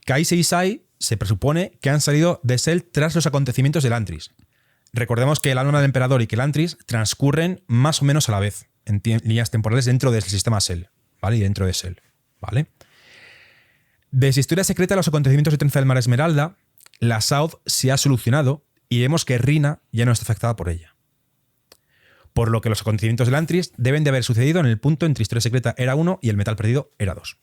S2: Kaise y Sai se presupone que han salido de Cell tras los acontecimientos del Antris. Recordemos que el alma del emperador y que el Antris transcurren más o menos a la vez en líneas temporales dentro del sistema Cell, ¿vale? Y dentro de Cell, ¿vale? Desde Historia Secreta, los acontecimientos de Trenza del Mar Esmeralda, la South se ha solucionado y vemos que Rina ya no está afectada por ella. Por lo que los acontecimientos del Antris deben de haber sucedido en el punto entre Historia Secreta Era 1 y el Metal Perdido Era 2.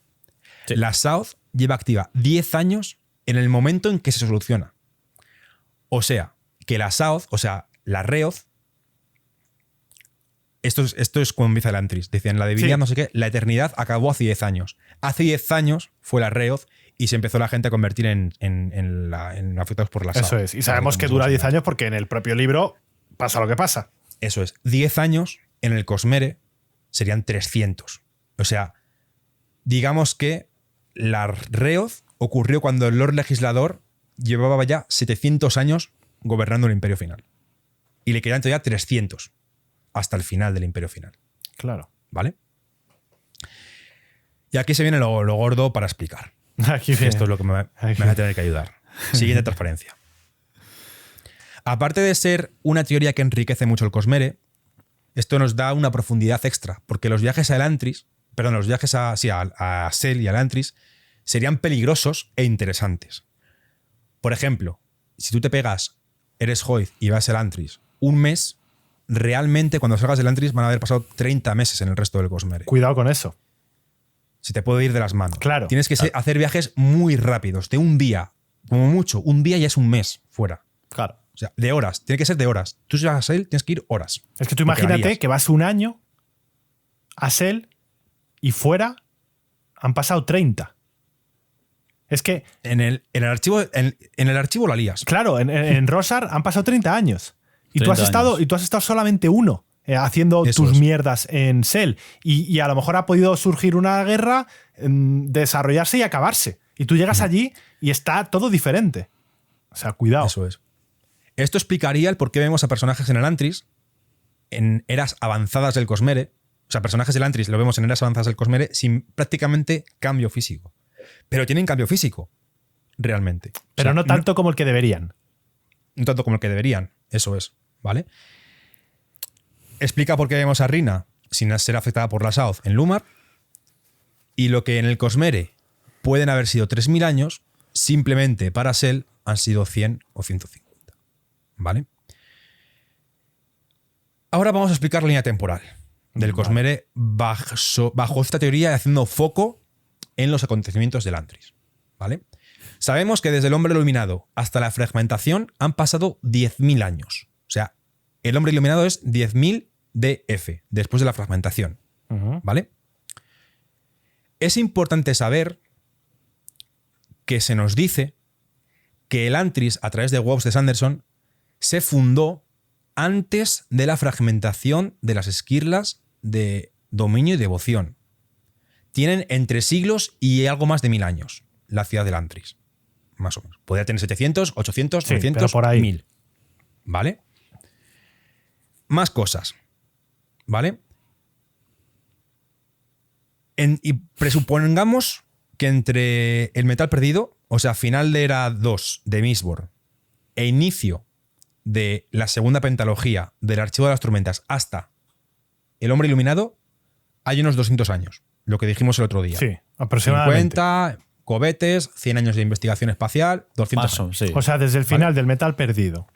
S3: Sí.
S2: La South lleva activa 10 años en el momento en que se soluciona. O sea, que la South, o sea, la Reoth, esto es cuando empieza el Antris. Decían, la divinidad,
S4: Sí.
S2: no sé qué, la eternidad acabó hace 10 años. Hace 10 años fue la Reoth y se empezó la gente a convertir en afectados por la South.
S4: Eso es. Y sabemos
S2: Vale,
S4: que
S2: como
S4: dura
S2: somos
S4: 10 años porque en el propio libro pasa lo que pasa.
S2: Eso es. 10 años en el Cosmere serían 300. O sea, digamos que la Reoth ocurrió cuando el Lord Legislador llevaba ya 700 años gobernando el Imperio Final. Y le quedan todavía 300 hasta el final del Imperio Final.
S4: Claro.
S2: ¿Vale? Y aquí se viene lo gordo para explicar.
S4: Aquí
S2: Que
S4: viene.
S2: esto es lo que me va a tener que ayudar. Siguiente transparencia. Aparte de ser una teoría que enriquece mucho el Cosmere, esto nos da una profundidad extra, porque los viajes a Elantris, perdón, los viajes a Cell y a Elantris serían peligrosos e interesantes. Por ejemplo, si tú te pegas, eres Hoyt y vas a Elantris un mes, realmente cuando salgas de Elantris van a haber pasado 30 meses en el resto del Cosmere.
S4: Cuidado con eso.
S2: Se te puede ir de las manos.
S4: Claro.
S2: Tienes que hacer viajes muy rápidos, de un día, como mucho. Un día ya es un mes fuera.
S3: Claro.
S2: O sea, de horas. Tiene que ser de horas. Tú si vas a Cell tienes que ir horas.
S4: Es que tú
S2: Porque
S4: imagínate
S2: varías.
S4: que vas un año a Cell y fuera han pasado 30. Es que,
S2: En el archivo la lías.
S4: claro, en Rosar han pasado 30 años. Y tú
S3: 30
S4: has estado solamente uno haciendo
S2: Eso
S4: tus
S2: es.
S4: mierdas en Cell. Y a lo mejor ha podido surgir una guerra, desarrollarse y acabarse. Y tú llegas allí y está todo diferente. O sea, cuidado.
S2: Eso es. Esto explicaría el por qué vemos a personajes en Elantris en eras avanzadas del Cosmere. O sea, personajes de Elantris lo vemos en eras avanzadas del Cosmere sin prácticamente cambio físico. Pero tienen cambio físico, realmente. O
S4: Pero
S2: sea,
S4: no tanto como el que deberían.
S2: no tanto como el que deberían. Eso es, ¿vale? Explica por qué vemos a Rina sin ser afectada por la South en Lumar. Y lo que en el Cosmere pueden haber sido 3000 años, simplemente para Cell han sido 100 o 150. ¿Vale? Ahora vamos a explicar la línea temporal del Cosmere bajo esta teoría y haciendo foco en los acontecimientos del Antris. ¿Vale? Sabemos que desde el hombre iluminado hasta la fragmentación han pasado 10.000 años. O sea, el hombre iluminado es 10.000 DF, después de la fragmentación. ¿Vale? Es importante saber que se nos dice que el Antris, a través de Wobbs de Sanderson, se fundó antes de la fragmentación de las esquirlas de dominio y devoción. Tienen entre siglos y algo más de 1000 años la ciudad del Antris. Más o menos. Podría tener 700, 800,
S4: Sí,
S2: 900,
S4: pero por ahí.
S2: 1000. ¿Vale? Más cosas. ¿Vale? Y presupongamos que entre el metal perdido, o sea, final de Era 2 de Mistborn e inicio de la segunda pentalogía del Archivo de las Tormentas hasta el hombre iluminado, hay unos 200 años. Lo que dijimos el otro día.
S4: Sí, aproximadamente.
S2: 50 cohetes, 100 años de investigación espacial, 200
S3: Paso,
S2: años.
S3: sí.
S4: O sea, desde el final del metal perdido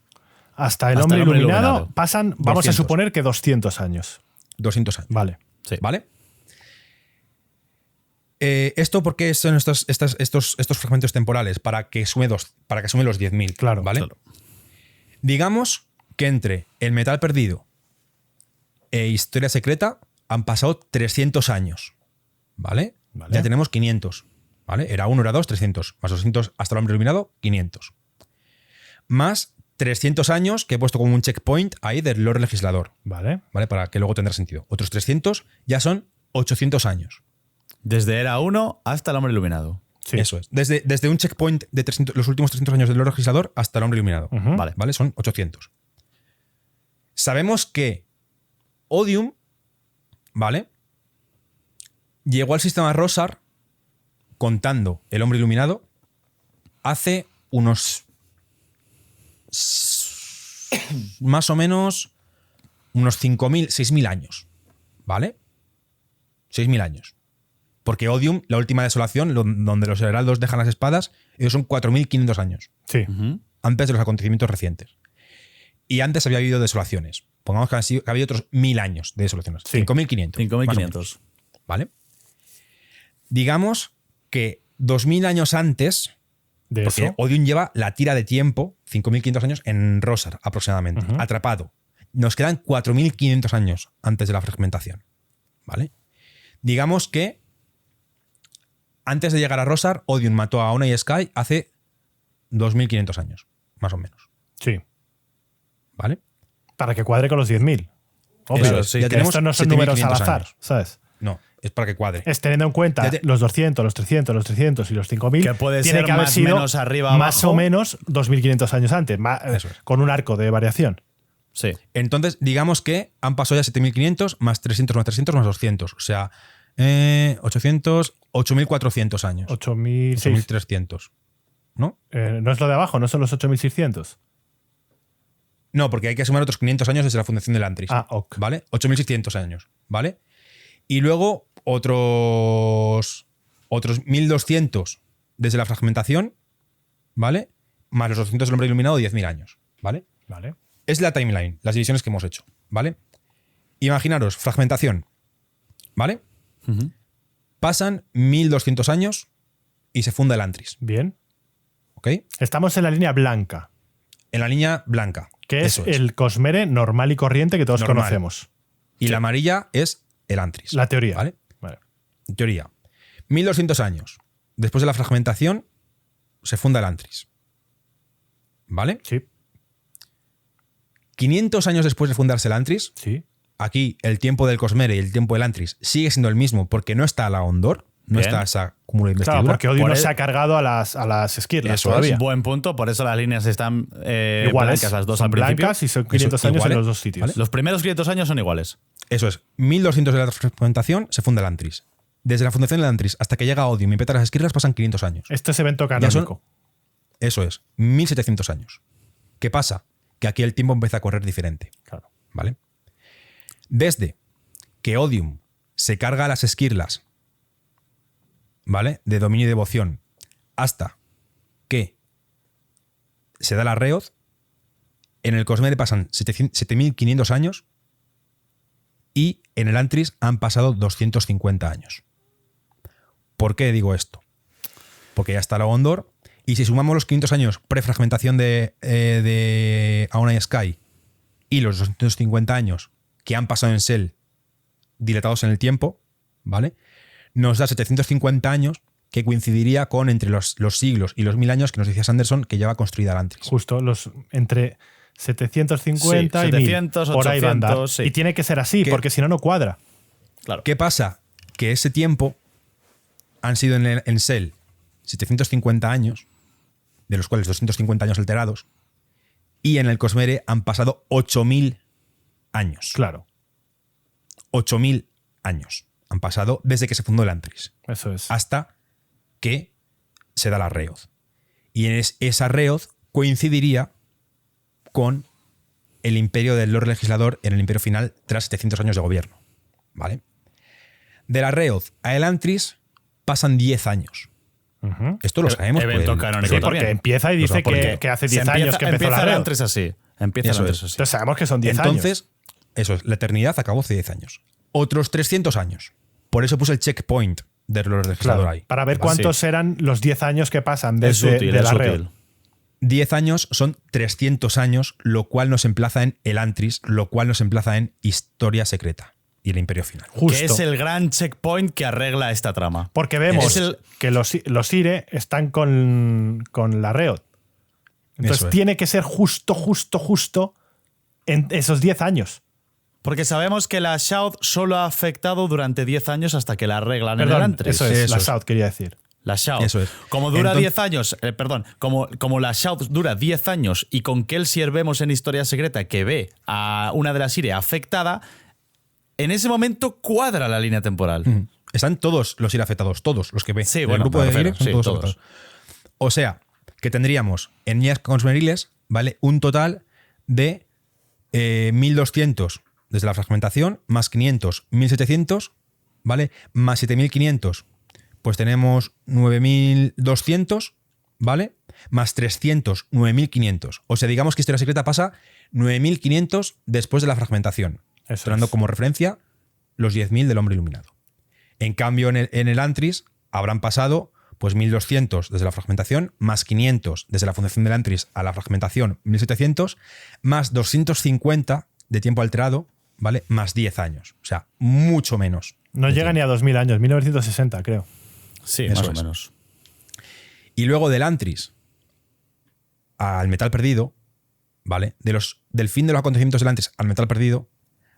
S4: hasta el hombre iluminado pasan, vamos
S2: 200.
S4: a suponer que 200 años.
S2: 200 años.
S4: Vale.
S3: Sí.
S2: ¿Vale? Esto porque son estos fragmentos temporales para que sume los 10.000.
S4: Claro,
S2: ¿vale?
S3: claro.
S2: Digamos que entre el metal perdido Historia secreta, han pasado 300 años. ¿Vale?
S4: Vale.
S2: Ya tenemos 500. ¿Vale? Era 1, era 2, 300. Más 200 hasta el hombre iluminado, 500. Más 300 años que he puesto como un checkpoint ahí del Lord Legislador.
S4: Vale.
S2: ¿Vale? Para que luego tendrá sentido. Otros 300 ya son 800 años.
S3: Desde Era 1 hasta el hombre iluminado.
S4: Sí.
S2: Eso es. Desde un checkpoint de los últimos 300 años del Lord Legislador hasta el hombre iluminado.
S4: Ujú.
S3: Vale.
S2: ¿Vale? Son 800. Sabemos que Odium, ¿vale? Llegó al sistema Rosar, contando el hombre iluminado, hace unos más o menos unos 5.000, 6.000 años. ¿Vale? 6.000 años. Porque Odium, la última desolación, donde los heraldos dejan las espadas, ellos son 4.500 años.
S4: Sí.
S3: Ujú.
S2: Antes de los acontecimientos recientes. Y antes había habido desolaciones. Pongamos que ha habido otros 1.000 años de desolaciones.
S4: Sí.
S2: 5.500.
S3: 5.500.
S2: ¿Vale? Digamos que 2.000 años antes,
S4: De
S2: porque
S4: eso.
S2: Odium lleva la tira de tiempo, 5.500 años en Rosar aproximadamente,
S4: Ujú.
S2: atrapado. Nos quedan 4.500 años antes de la fragmentación. ¿Vale? Digamos que antes de llegar a Rosar, Odium mató a Ona y Sky hace 2.500 años, más o menos.
S4: Sí.
S2: ¿Vale?
S4: Para que cuadre con los 10.000. Obvio.
S3: Claro, sí.
S2: Ya
S4: Que
S2: tenemos
S4: estos no son números al
S2: 7.500
S4: azar,
S2: años.
S4: ¿sabes?
S2: No, es para que cuadre.
S4: Es teniendo en cuenta
S2: Ya te-
S4: los 200, los 300, los 300 y los 5.000.
S3: Que puede
S4: tiene
S3: ser
S4: que haber
S3: más,
S4: sido
S3: menos, arriba,
S4: más
S3: abajo.
S4: o menos 2.500 años antes,
S2: Eso es.
S4: con un arco de variación.
S3: Sí.
S2: Entonces, digamos que han pasado ya 7.500 más 300 más 300 más 200. O sea, 800, 8.400 años.
S4: 8.600.
S2: 8.300. ¿No?
S4: No es lo de abajo, no son los 8.600.
S2: No, porque hay que sumar otros 500 años desde la fundación del Antris.
S4: Ah, ok.
S2: ¿Vale? 8.600 años. ¿Vale? Y luego otros 1.200 desde la fragmentación. ¿Vale? Más los 200 del hombre iluminado, 10.000 años. ¿Vale?
S4: Vale.
S2: Es la timeline, las divisiones que hemos hecho. ¿Vale? Imaginaros, fragmentación. ¿Vale?
S3: Ujú.
S2: Pasan 1.200 años y se funda el Antris.
S4: Bien.
S2: ¿Ok?
S4: Estamos en la línea blanca,
S2: En la línea blanca.
S4: que es
S2: Eso
S4: el Cosmere normal y corriente que todos
S2: Normal.
S4: conocemos.
S2: Y la amarilla es el Antris.
S4: La teoría.
S2: ¿Vale?
S4: Vale.
S2: En teoría. 1.200 años. Después de la fragmentación, se funda el Antris. ¿Vale?
S4: Sí,
S2: 500 años después de fundarse el Antris,
S4: sí.
S2: aquí el tiempo del Cosmere y el tiempo del Antris sigue siendo el mismo porque no está la Ondor, no
S3: Bien.
S2: está esa cúmulo de
S4: Claro,
S2: investidura.
S4: porque Odium
S3: Por
S4: no
S3: el-
S4: se ha cargado a las Esquirlas
S2: Eso
S4: todavía.
S2: es.
S3: Buen punto, por eso las líneas están
S4: Iguales,
S3: blancas las dos
S4: son
S3: al principio.
S4: blancas y son 500 años
S2: iguales,
S4: en los dos sitios.
S2: ¿vale?
S3: Los primeros 500 años son iguales.
S2: Eso es. 1.200 de la fragmentación se funda el Antris. Desde la fundación del Antris hasta que llega Odium y peta las esquirlas pasan 500 años.
S4: Este es evento
S2: Ya son-
S4: canónico.
S2: Eso es. 1.700 años. ¿Qué pasa? Que aquí el tiempo empieza a correr diferente.
S4: Claro.
S2: ¿Vale? Desde que Odium se carga a las esquirlas, ¿vale? De dominio y devoción, hasta que se da la Reoth, en el Cosmere pasan 7.500 años y en el Antris han pasado 250 años. ¿Por qué digo esto? Porque ya está la Gondor y si sumamos los 500 años prefragmentación de Aona y Sky y los 250 años que han pasado en Sel dilatados en el tiempo, ¿vale? Nos da 750 años que coincidiría con entre los siglos y los 1.000 años que nos decía Sanderson que lleva construida la Antris.
S4: Justo los entre 750
S3: Sí,
S4: y 1000.
S3: 700,
S4: Por ahí va a andar.
S3: 800, sí.
S4: Y tiene que ser así,
S2: ¿Qué?
S4: porque si no, no cuadra.
S3: Claro.
S2: ¿Qué pasa? Que ese tiempo han sido en Sel 750 años, de los cuales 250 años alterados, y en el Cosmere han pasado 8.000 años.
S4: Claro,
S2: 8.000 años han pasado desde que se fundó el Antris
S4: eso es.
S2: hasta que se da la Reoth. Y esa Reoth coincidiría con el imperio del Lord Legislador en el imperio final tras 700 años de gobierno. ¿Vale? De la Reoth a el Antris pasan 10 años.
S4: Ujú.
S2: Esto lo sabemos. por
S3: Evento
S2: el-
S3: canónico
S4: Sí, porque
S3: también.
S4: empieza y dice
S2: porque
S4: que hace
S3: Se
S4: 10 años que empezó la
S3: el
S4: red.
S3: Antris así. Empieza
S2: Eso
S3: el
S2: es.
S3: Antris así.
S4: Entonces sabemos que son 10 años.
S2: Entonces, eso es, la eternidad acabó hace 10 años. Otros 300 años. Por eso puse el checkpoint del Lord Legislador
S4: Claro,
S2: ahí.
S4: para ver
S2: ¿Vale?
S4: cuántos eran los 10 años que pasan
S3: Es
S4: desde
S3: útil,
S4: de
S3: es
S4: la red.
S3: útil.
S2: 10 años son 300 años, lo cual nos emplaza en Elantris, lo cual nos emplaza en Historia Secreta y el Imperio Final.
S4: Justo.
S3: Que es el gran checkpoint que arregla esta trama.
S4: Porque vemos
S3: Es el-
S4: que los Ire están con la Reod. Entonces
S2: Eso es.
S4: tiene que ser justo en esos 10 años.
S3: Porque sabemos que la Shout solo ha afectado durante 10 años hasta que la arreglan en el
S4: Perdón,
S3: Antris.
S4: eso es,
S2: Eso
S4: la
S2: es.
S4: South quería decir.
S3: La Shout.
S2: Eso es.
S3: Como dura
S2: Entonces-
S3: 10 años, como la Shout dura 10 años y con Kelsier vemos en Historia Secreta que ve a una de las Ire afectada, en ese momento cuadra la línea temporal.
S2: Están todos los Ire afectados, todos los que ve.
S3: Sí,
S2: El
S3: bueno,
S2: grupo
S3: me
S2: de
S3: refiero,
S2: Ire son
S3: sí,
S2: todos
S3: todos.
S2: afectados. O sea, que tendríamos en Nias Consmeriles, ¿vale? Un total de 1200 desde la fragmentación, más 500, 1700, ¿vale? Más 7500, pues tenemos 9200, ¿vale? Más 300, 9500. O sea, digamos que Historia Secreta pasa 9500 después de la fragmentación.
S4: Eso
S2: Tomando
S4: es.
S2: como referencia los 10.000 del Hombre Iluminado. En cambio, en el Antris habrán pasado pues 1200 desde la fragmentación, más 500 desde la fundación del Antris a la fragmentación, 1700, más 250 de tiempo alterado, ¿vale? Más 10 años. O sea, mucho menos.
S4: No
S2: de
S4: llega ni
S2: tiempo.
S4: a 2000 años, 1960 creo.
S3: Sí,
S2: Eso
S3: más
S2: es.
S3: o menos.
S2: Y luego del Antris al Metal Perdido, ¿vale? Del fin de los acontecimientos del Antris al Metal Perdido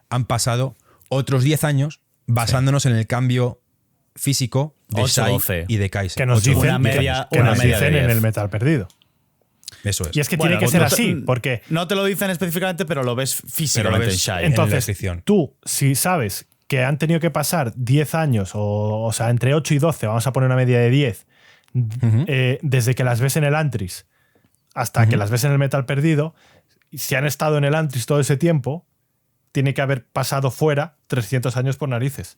S2: han pasado otros 10 años basándonos en el cambio físico de
S3: 8,
S2: Shai
S3: 12.
S2: y de Kaiser.
S4: Que nos
S2: 8,
S4: dicen,
S2: 12
S3: una media-
S4: que
S3: una
S4: nos
S3: media de
S4: dicen en
S3: 10.
S4: el Metal Perdido.
S2: Eso es.
S4: Y es que
S3: Bueno,
S4: tiene que ser
S3: no-
S4: así, porque
S3: No te lo dicen específicamente, pero lo ves físicamente
S2: ves
S3: en Shai.
S2: en la
S4: entonces
S2: descripción.
S4: tú, si sabes que han tenido que pasar 10 años, o sea, entre 8 y 12, vamos a poner una media de 10, desde que las ves en el Antris hasta que las ves en el Metal Perdido, si han estado en el Antris todo ese tiempo, tiene que haber pasado fuera 300 años por narices.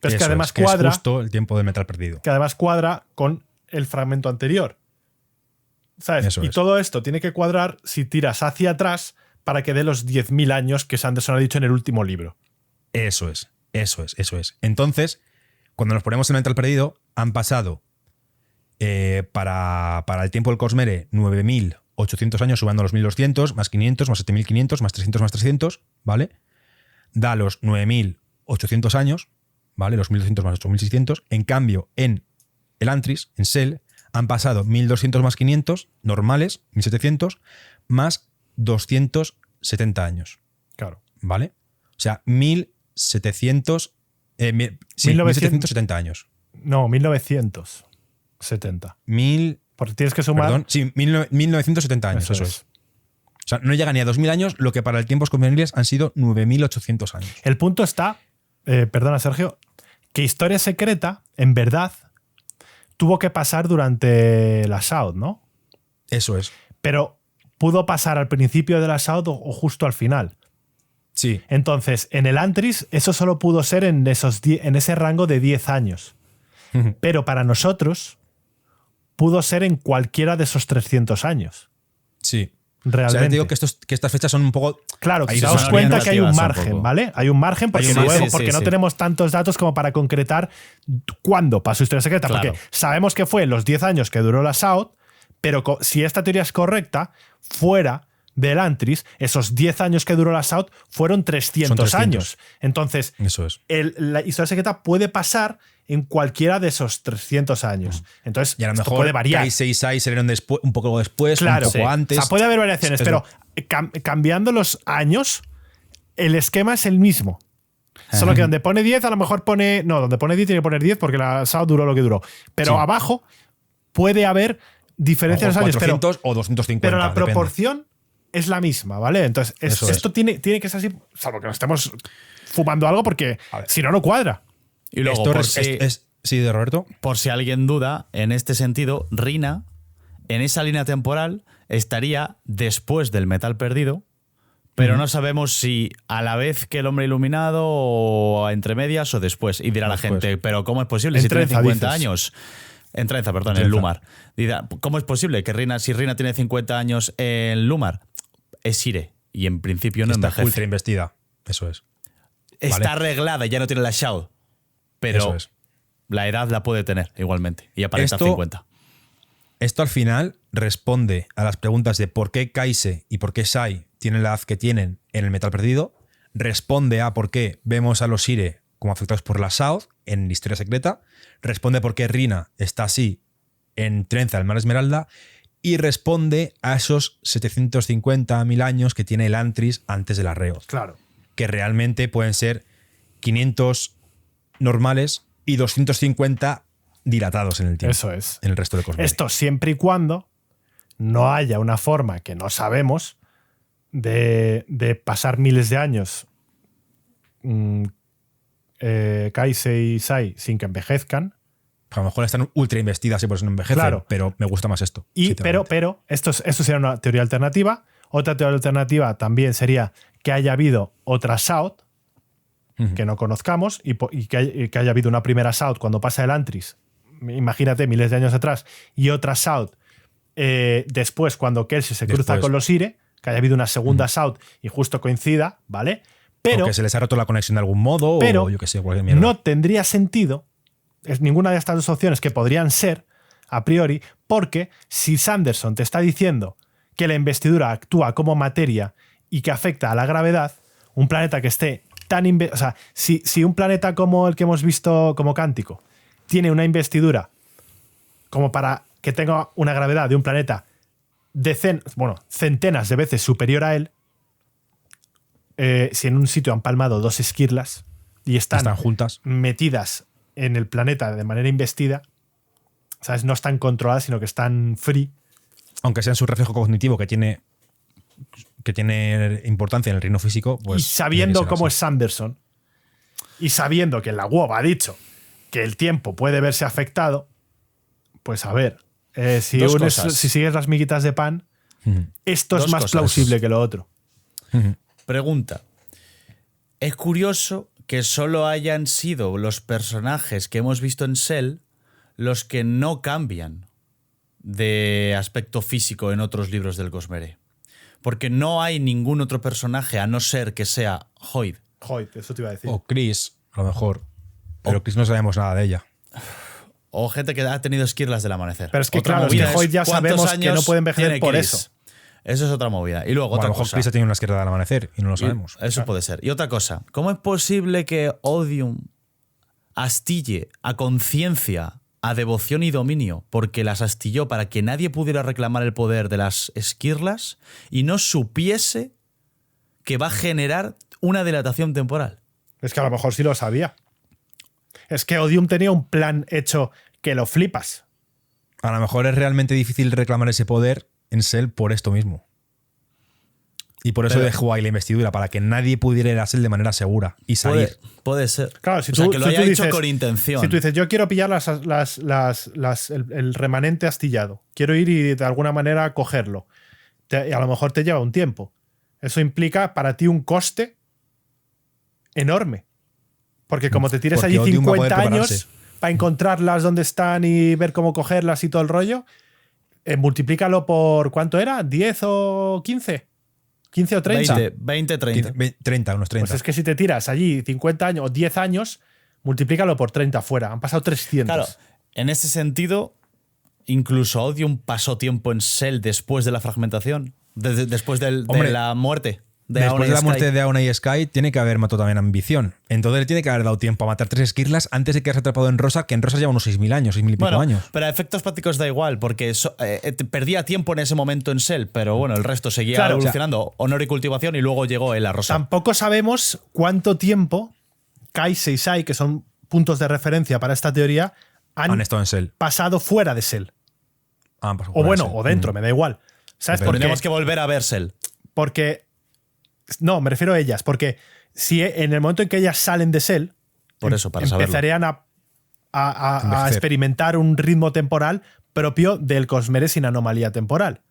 S4: Pero es que
S2: Eso
S4: además
S2: que
S4: cuadra,
S2: es justo el tiempo del Metal Perdido.
S4: que además cuadra con el fragmento anterior. ¿Sabes?
S2: Eso
S4: Y
S2: es.
S4: todo esto tiene que cuadrar si tiras hacia atrás para que dé los 10.000 años que Sanderson ha dicho en el último libro.
S2: Eso es. Entonces, cuando nos ponemos en el Metal Perdido, han pasado para el tiempo del Cosmere 9.800 años, sumando los 1.200, más 500, más 7.500, más 300, más 300, ¿vale? Da los 9.800 años, ¿vale? Los 1.200 más 8.600. En cambio, en el Antris, en Sel, han pasado 1.200 más 500, normales, 1.700, más 270 años,
S4: Claro.
S2: ¿vale? O sea, 1.700... sí,
S4: 1900.
S2: 1.770 años.
S4: No, 1970.
S2: 1.000...
S4: Porque tienes que sumar.
S2: Perdón, sí, 1970 años, eso es. O sea, no llega ni a 2.000 años, lo que para el tiempos convenibles han sido 9.800 años.
S4: El punto está, perdona Sergio, que Historia Secreta, en verdad, tuvo que pasar durante la Shout, ¿no?
S2: Eso es.
S4: Pero pudo pasar al principio de la Shout o justo al final.
S2: Sí,
S4: Entonces, en el Antris, eso solo pudo ser en ese rango de 10 años. Pero para nosotros, pudo ser en cualquiera de esos 300 años.
S2: sí.
S4: Realmente.
S2: O sea, te digo que, que estas fechas son un poco...
S4: Claro, que
S2: Ahí
S4: daos
S3: son
S4: cuenta que hay un
S3: orientativas un
S4: margen,
S3: poco.
S4: ¿vale? Hay un margen porque,
S2: Hay un margen,
S4: luego, porque no tenemos tantos datos como para concretar cuándo pasó Historia Secreta.
S3: Claro.
S4: Porque sabemos que fue en los 10 años que duró la Shout, pero si esta teoría es correcta, fuera del Antris, esos 10 años que duró la Shout fueron 300,
S2: 300.
S4: años. Entonces,
S2: Eso es.
S4: la Historia Secreta puede pasar en cualquiera de esos 300 años. Entonces,
S2: Y a lo
S4: esto
S2: mejor
S4: puede variar.
S2: Kaiser y Sai salieron un poco después,
S4: Claro,
S2: un poco antes.
S4: O sea, puede haber variaciones,
S2: Es
S4: pero cambiando los años, el esquema es el mismo. Solo que donde pone 10, a lo mejor pone. No, donde pone 10 tiene que poner 10 porque la SAO duró lo que duró. Pero
S2: Sí.
S4: abajo puede haber diferencias en
S2: Ojo,
S4: los años.
S2: 400 o 250.
S4: Pero la
S2: depende.
S4: proporción es la misma, ¿vale? Entonces,
S2: Eso es.
S4: esto tiene que ser así, salvo que nos estemos fumando algo porque
S2: A ver.
S4: si no, no cuadra.
S3: Y luego,
S2: Esto
S3: por
S2: sí, de Roberto.
S3: por si alguien duda, en este sentido, Rina, en esa línea temporal, estaría después del Metal Perdido, pero no sabemos si a la vez que el Hombre Iluminado o entre medias o después. Y dirá la
S2: Después.
S3: gente, ¿pero cómo es posible
S4: En
S3: si tiene
S4: trenza,
S3: 50
S4: dices.
S3: años? En Trenza, perdón,
S2: En
S3: en
S2: Trenza.
S3: Lumar. Dirá, ¿cómo es posible que si Rina tiene 50 años en Lumar? Es Ire. Y en principio no
S2: Está
S3: envejece.
S2: ultra investida. Eso es.
S3: Está
S2: Vale.
S3: arreglada y ya no tiene la Shadow. Pero
S2: Eso es.
S3: la edad la puede tener igualmente. Y aparenta
S2: Esto-
S3: 50.
S2: Esto al final, responde a las preguntas de por qué Kaise y por qué Sai tienen la edad que tienen en el Metal Perdido. Responde a por qué vemos a los Ire como afectados por la South en Historia Secreta. Responde por qué Rina está así en Trenza del Mar Esmeralda. Y responde a esos 750.000 años que tiene el Antris antes de la Reoth.
S4: Claro.
S2: Que realmente pueden ser 500 normales y 250 dilatados en el tiempo.
S4: Eso es.
S2: En el resto de Cosmere.
S4: Esto siempre y cuando no haya una forma que no sabemos de pasar miles de años Kaise y Sai sin que envejezcan.
S2: A lo mejor están ultra investidas y por eso no envejecen,
S4: Claro.
S2: pero me gusta más esto.
S4: Pero esto sería una teoría alternativa. Otra teoría alternativa también sería que haya habido otra South que no conozcamos y que haya habido una primera South cuando pasa el Antris, imagínate, miles de años atrás, y otra South después cuando Kelsey se cruza con los Ire, que haya habido una segunda South y justo coincida, ¿vale? Pero
S2: o que se les ha roto la conexión de algún modo, o yo que sé, cualquier mierda.
S4: no tendría sentido ninguna de estas dos opciones que podrían ser a priori, porque si Sanderson te está diciendo que la investidura actúa como materia y que afecta a la gravedad, un planeta que esté tan... O sea, si un planeta como el que hemos visto como Cántico tiene una investidura como para que tenga una gravedad de un planeta centenas de veces superior a él, si en un sitio han palmado dos esquirlas y están
S2: juntas,
S4: metidas en el planeta de manera investida, ¿sabes? No están controladas, sino que están free.
S2: Aunque sea en su reflejo cognitivo que tiene importancia en el reino físico, pues...
S4: Y sabiendo cómo es Sanderson, y sabiendo que la WoW ha dicho que el tiempo puede verse afectado, pues a ver, si sigues las miguitas de pan, esto es más plausible que lo otro.
S3: Pregunta. Es curioso que solo hayan sido los personajes que hemos visto en Cell los que no cambian de aspecto físico en otros libros del Cosmere. Porque no hay ningún otro personaje, a no ser que sea Hoid.
S4: Hoid, eso te iba a decir.
S2: O Chris, a lo mejor. Pero Chris no sabemos nada de ella.
S3: O gente que ha tenido esquirlas del amanecer.
S4: Pero es que claro, es que Hoid ya sabemos que no puede envejecer por eso.
S3: Eso es otra movida. Y luego otra
S2: a lo mejor
S3: cosa.
S2: Chris ha tenido una izquierda del amanecer y no lo sabemos.
S3: Eso puede ser. Y otra cosa. ¿Cómo es posible que Odium astille a conciencia, a devoción y dominio, porque las astilló para que nadie pudiera reclamar el poder de las esquirlas y no supiese que va a generar una dilatación temporal?
S4: Es que a lo mejor sí lo sabía. Es que Odium tenía un plan hecho que lo flipas.
S2: A lo mejor es realmente difícil reclamar ese poder en Cell por esto mismo. Y por eso dejó ahí la investidura, para que nadie pudiera ir a Cell de manera segura y salir.
S3: Puede ser.
S4: Claro, si
S3: o sea, que lo haya
S4: dices,
S3: hecho con intención.
S4: Si tú dices, yo quiero pillar el remanente astillado, quiero ir y de alguna manera cogerlo, y a lo mejor te lleva un tiempo. Eso implica para ti un coste enorme. Porque como te tires allí 50 años para encontrarlas donde están y ver cómo cogerlas y todo el rollo, multiplícalo por, ¿cuánto era? ¿10 o 15? ¿15 o 30?
S3: 20, 30.
S2: 30, unos 30.
S4: Pues es que si te tiras allí 50 años o 10 años, multiplícalo por 30 fuera. Han pasado 300.
S3: Claro, en ese sentido, incluso Odium pasó tiempo en Cell después de la fragmentación, después de la muerte.
S2: Después de la muerte de Auna y Sky, tiene que haber matado también Ambición. Entonces le tiene que haber dado tiempo a matar 3 esquirlas antes de quedarse atrapado en Rosa, que en Rosa lleva unos 6.000 años, 6.000 y pico años.
S3: Pero a efectos prácticos da igual, porque perdía tiempo en ese momento en Cell, pero bueno, el resto seguía evolucionando. Honor y cultivación, y luego llegó él a Rosa.
S4: Tampoco sabemos cuánto tiempo Kaise y Sai, que son puntos de referencia para esta teoría, han
S2: estado en Cell.
S4: Pasado fuera de Cell.
S2: O
S4: bueno, o dentro, me da igual. ¿Sabes por qué?
S3: Tenemos que volver a ver Cell.
S4: Porque... No, me refiero a ellas, porque si en el momento en que ellas salen de Cell,
S3: por eso, para
S4: empezarían a experimentar un ritmo temporal propio del Cosmere sin anomalía temporal.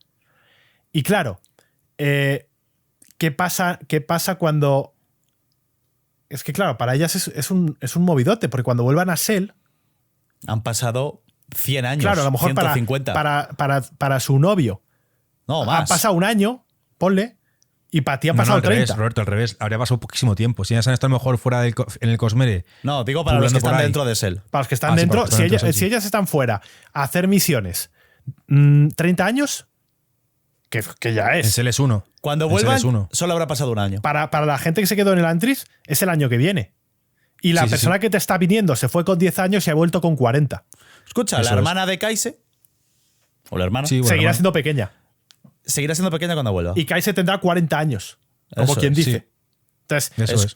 S4: Y claro, ¿qué pasa cuando...? Es que claro, para ellas es un movidote, porque cuando vuelvan a Cell...
S3: Han pasado 100 años,
S4: claro, a lo mejor
S3: 150.
S4: Para su novio.
S3: No, más.
S4: Ha pasado un año, ponle... Y para ti ha pasado 30.
S2: Revés, Roberto, al revés. Habría pasado poquísimo tiempo. Si ellas han estado mejor fuera en el Cosmere.
S3: No, digo para los que están dentro de Cell.
S4: Para los que están dentro. Si ellas están fuera a hacer misiones ¿30 años? Que ya es.
S2: Es el S1.
S3: Cuando
S2: Es
S3: vuelvan,
S2: el S1.
S3: solo habrá pasado un año.
S4: Para la gente que se quedó en el Antris, es el año que viene. Y la
S2: Sí, sí,
S4: persona
S2: sí.
S4: que te está viniendo se fue con 10 años y ha vuelto con 40.
S3: Escucha,
S2: Eso
S3: la
S2: es.
S3: hermana de Kaise, o la hermana,
S2: Sí, bueno,
S4: Seguirá
S2: hermano.
S4: siendo pequeña.
S3: seguirá siendo pequeña cuando vuelva.
S4: Y Kaise tendrá 40 años. Como
S3: Eso
S4: quien
S3: es,
S4: dice.
S2: sí.
S4: Entonces,
S2: Eso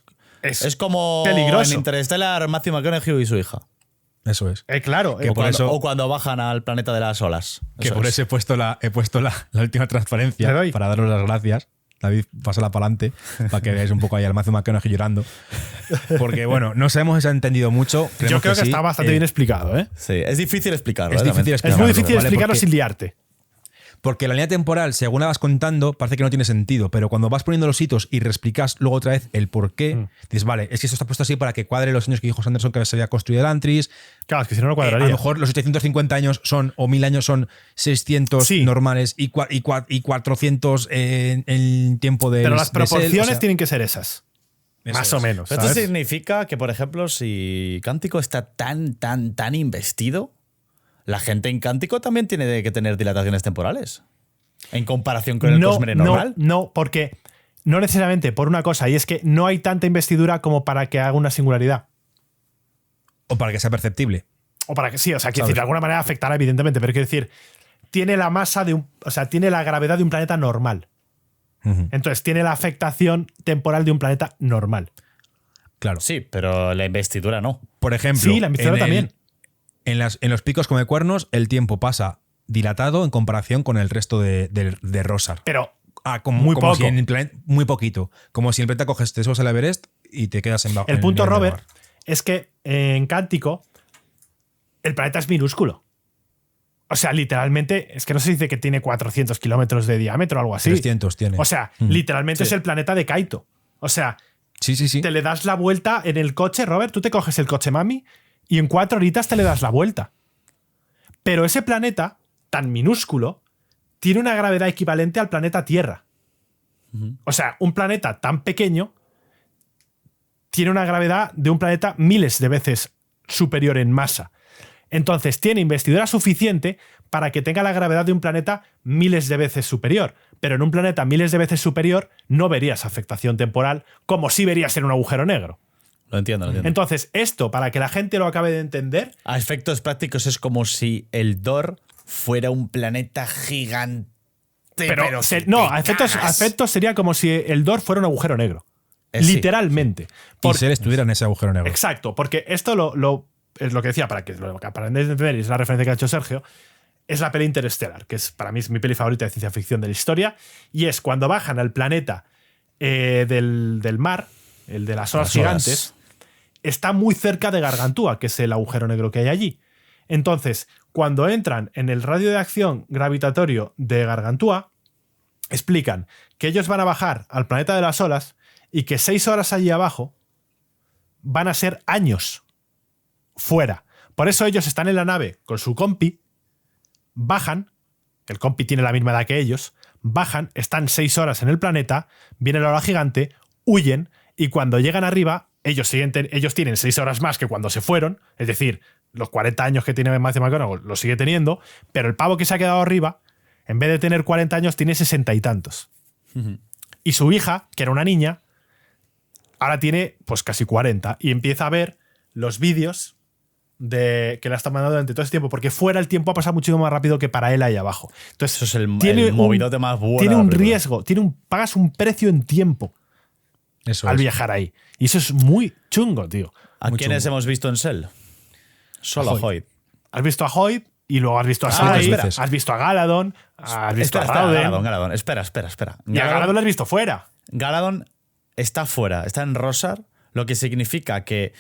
S2: es.
S3: Es como
S4: peligroso.
S3: en Interstellar, Matthew McConaughey y su hija.
S2: Eso es.
S4: Claro.
S2: Que por eso-
S3: O cuando bajan al planeta de las olas.
S2: Que por
S3: es.
S2: eso he puesto la última transparencia
S4: Le doy.
S2: para daros las gracias. David, pásala para adelante para que veáis un poco ahí al Matthew McConaughey llorando. Porque, bueno, no sabemos si se ha entendido mucho.
S4: Yo creo que
S2: sí.
S4: está bastante bien explicado, ¿eh?
S3: Sí, es difícil explicarlo.
S2: Es difícil
S3: realmente.
S4: Es
S2: explicarlo,
S4: muy difícil
S2: ¿vale?
S4: explicarlo
S2: Porque-
S4: sin liarte.
S2: Porque la línea temporal, según la vas contando, parece que no tiene sentido, pero cuando vas poniendo los hitos y reexplicas luego otra vez el por qué, dices, vale, es que esto está puesto así para que cuadre los años que dijo Sanderson que se había construido el Antris.
S4: Claro, es que si no, no
S2: A
S4: cuadraría.
S2: lo mejor los 750 años son, o 1000 años son 600
S4: Sí.
S2: normales y 400 en tiempo de.
S4: Pero las
S2: de Cell,
S4: proporciones
S2: o sea,
S4: tienen que ser esas.
S2: eso
S4: Más
S2: es.
S4: o menos.
S3: Pero esto
S4: ¿sabes?
S3: significa que, por ejemplo, si Cántico está tan investido, la gente en Cántico también tiene que tener dilataciones temporales. En comparación con el Cosmere normal.
S4: No, porque no necesariamente por una cosa, y es que no hay tanta investidura como para que haga una singularidad.
S2: O para que sea perceptible.
S4: O para que sí, o sea, quiero
S2: ¿Sabes?
S4: decir, de alguna manera afectará, evidentemente, pero quiero decir, tiene la masa de un. O sea, tiene la gravedad de un planeta normal.
S2: Ujú.
S4: Entonces, tiene la afectación temporal de un planeta normal.
S2: Claro.
S3: Sí, pero la investidura no.
S2: Por ejemplo,
S4: Sí, la investidura también.
S2: En los picos come cuernos, el tiempo pasa dilatado en comparación con el resto de Rosar.
S4: Pero
S2: Como
S4: poco.
S2: si en el planeta, muy poquito. Como si en el planeta coges, te subes al Everest y te quedas en
S4: el
S2: en
S4: punto,
S2: nivel del
S4: Robert,
S2: mar.
S4: es que en Cántico el planeta es minúsculo. O sea, literalmente, es que no se dice que tiene 400 kilómetros de diámetro o algo así.
S2: 300 tiene.
S4: O sea, literalmente es el planeta de Kaito. O sea,
S2: Sí, sí, sí.
S4: te le das la vuelta en el coche, Robert, tú te coges el coche Mami y en 4 horitas te le das la vuelta. Pero ese planeta, tan minúsculo, tiene una gravedad equivalente al planeta Tierra. O sea, un planeta tan pequeño tiene una gravedad de un planeta miles de veces superior en masa. Entonces, tiene investidura suficiente para que tenga la gravedad de un planeta miles de veces superior. Pero en un planeta miles de veces superior no verías afectación temporal como sí verías en un agujero negro.
S3: Lo entiendo.
S4: Entonces, esto, para que la gente lo acabe de entender,
S3: A efectos prácticos es como si el Dor fuera un planeta gigante.
S4: pero,
S3: que
S4: no,
S3: te
S4: a
S3: cagas.
S4: efectos sería como si el Dor fuera un agujero negro.
S3: Sí.
S4: Literalmente.
S2: Y Cell estuviera en ese agujero negro.
S4: Exacto, porque esto es lo que decía, para entender, y es la referencia que ha hecho Sergio, es la peli Interstellar, que es para mí es mi peli favorita de ciencia ficción de la historia, y es cuando bajan al planeta del mar, el de las olas
S3: Las olas.
S4: gigantes, está muy cerca de Gargantúa, que es el agujero negro que hay allí. Entonces, cuando entran en el radio de acción gravitatorio de Gargantúa, explican que ellos van a bajar al planeta de las olas y que 6 horas allí abajo van a ser años fuera. Por eso ellos están en la nave con su compi, bajan, el compi tiene la misma edad que ellos, bajan, están 6 horas en el planeta, viene la ola gigante, huyen y cuando llegan arriba, ellos tienen 6 horas más que cuando se fueron, es decir, los 40 años que tiene Matthew McConaughey los sigue teniendo, pero el pavo que se ha quedado arriba, en vez de tener 40 años, tiene 60 y tantos. Y su hija, que era una niña, ahora tiene pues casi 40 y empieza a ver los vídeos que le ha estado mandando durante todo ese tiempo, porque fuera el tiempo ha pasado muchísimo más rápido que para él ahí abajo. Entonces,
S3: Eso es el movidote más bueno.
S4: Tiene
S3: de la
S4: un
S3: película.
S4: riesgo, pagas un precio en tiempo
S2: Eso
S4: al
S2: es.
S4: viajar ahí. Y eso es muy chungo, tío.
S3: ¿A
S2: Muy
S3: quiénes
S2: chungo.
S3: hemos visto en Cell? Solo a
S2: A
S3: Hoyt.
S4: Has visto a Hoyt y luego has visto a
S2: muchas
S4: Sai,
S2: veces.
S4: has visto a Galadon, has visto
S3: Espera,
S4: a Rauden.
S3: Galadon. Espera.
S4: Y a Galadon lo has visto fuera.
S3: Galadon está fuera, está en Rosar, lo que significa que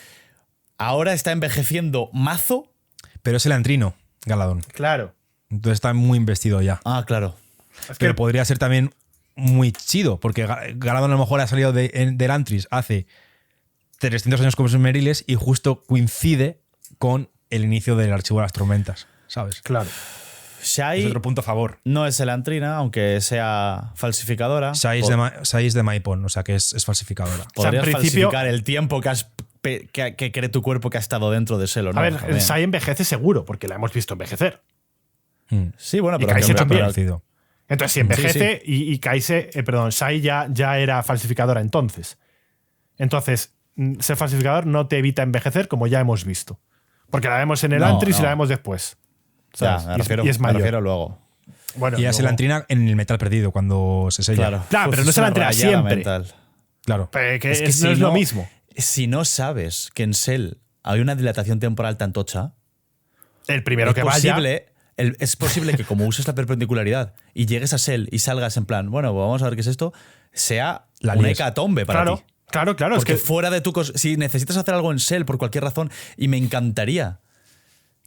S3: ahora está envejeciendo mazo.
S2: Pero es el antrino, Galadón.
S4: Claro.
S2: Entonces está muy investido ya.
S3: Ah, claro.
S4: Es que
S2: Pero podría ser también muy chido, porque Galadón a lo mejor ha salido del Antris hace 300 años como sus Meriles y justo coincide con el inicio del Archivo de las Tormentas, ¿sabes?
S4: claro.
S3: Shai
S2: Es otro punto a favor.
S3: no es elantrina, aunque sea falsificadora.
S2: Sai es de Maipon, o sea que es falsificadora.
S4: O sea, en
S3: Podrías
S4: principio-
S3: falsificar el tiempo que cree tu cuerpo que ha estado dentro de Cell, ¿o no?
S4: A ver,
S3: También.
S4: Sai envejece seguro, porque la hemos visto envejecer.
S3: Sí, bueno,
S4: Y
S3: pero
S4: Kaise
S3: que-
S4: también.
S2: Parecido.
S4: Entonces, si envejece y Kaise, Sai ya era falsificadora entonces. Entonces, ser falsificador no te evita envejecer, como ya hemos visto. Porque la vemos en el
S3: No,
S4: Antris y
S3: no.
S4: la vemos después.
S3: Ya,
S4: ¿Sabes?
S3: me
S4: Y es mayor.
S3: refiero luego.
S4: Bueno,
S2: Y ya se la
S4: luego-
S2: entrena en el metal perdido, cuando se sella.
S4: Claro, pero no se la entrena
S3: rayada
S4: siempre.
S3: mental.
S2: Claro.
S4: Que
S3: Es que
S4: no
S3: si
S4: es lo mismo.
S3: Si no sabes que en Cell hay una dilatación temporal tan tocha,
S4: El primero que vaya.
S3: es posible que como uses la perpendicularidad y llegues a Cell y salgas en plan, bueno, pues vamos a ver qué es esto, sea
S2: La
S3: una
S2: líes.
S3: hecatombe para
S4: Claro,
S3: ti.
S4: claro. Es
S3: Porque
S4: que
S3: fuera de tu si necesitas hacer algo en Cell por cualquier razón, y me encantaría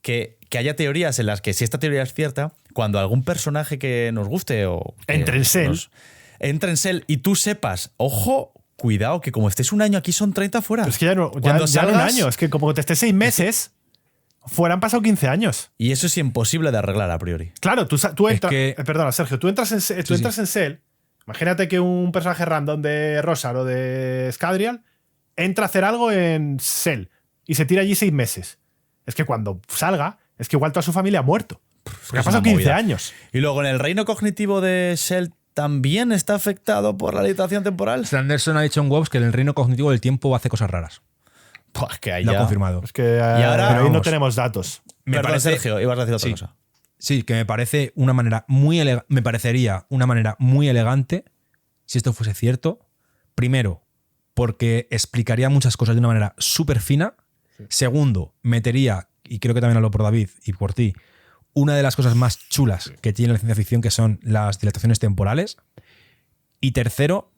S3: que haya teorías en las que, si esta teoría es cierta, cuando algún personaje que nos guste o que
S4: Entre en Cell.
S3: entre en Cell y tú sepas, ojo, cuidado, que como estés un año aquí son 30 fuera.
S4: es que ya no,
S3: Cuando
S4: ya no un
S3: salgas-
S4: año. Es que como te estés 6 meses, fuera han pasado 15 años.
S3: Y eso es imposible de arreglar a priori.
S4: Claro, tú entras.
S2: que-
S4: Perdona, Sergio, tú entras en Cell. Imagínate que un personaje random de Rosar o de Scadrial entra a hacer algo en Cell y se tira allí 6 meses. Es que cuando salga, es que igual toda su familia ha muerto. Porque ha
S3: es
S4: pasado
S3: una
S4: 15
S3: movida.
S4: años.
S3: Y luego en el reino cognitivo de Shell también está afectado por la dilatación temporal.
S2: Sanderson ha dicho en Wobbs que en el reino cognitivo del tiempo hace cosas raras.
S3: Pues que ahí
S2: Lo ha
S3: ya.
S2: confirmado.
S4: Es que
S3: ahora-
S4: ahí no
S2: vamos.
S4: tenemos datos.
S2: Me
S3: Perdón,
S2: parece-
S3: Sergio, ibas a decir otra
S2: Sí.
S3: cosa.
S2: Sí, que me parece una manera muy me parecería una manera muy elegante si esto fuese cierto. Primero, porque explicaría muchas cosas de una manera súper fina. Segundo, metería, y creo que también hablo por David y por ti, una de las cosas más chulas que tiene la ciencia ficción, que son las dilataciones temporales. Y tercero,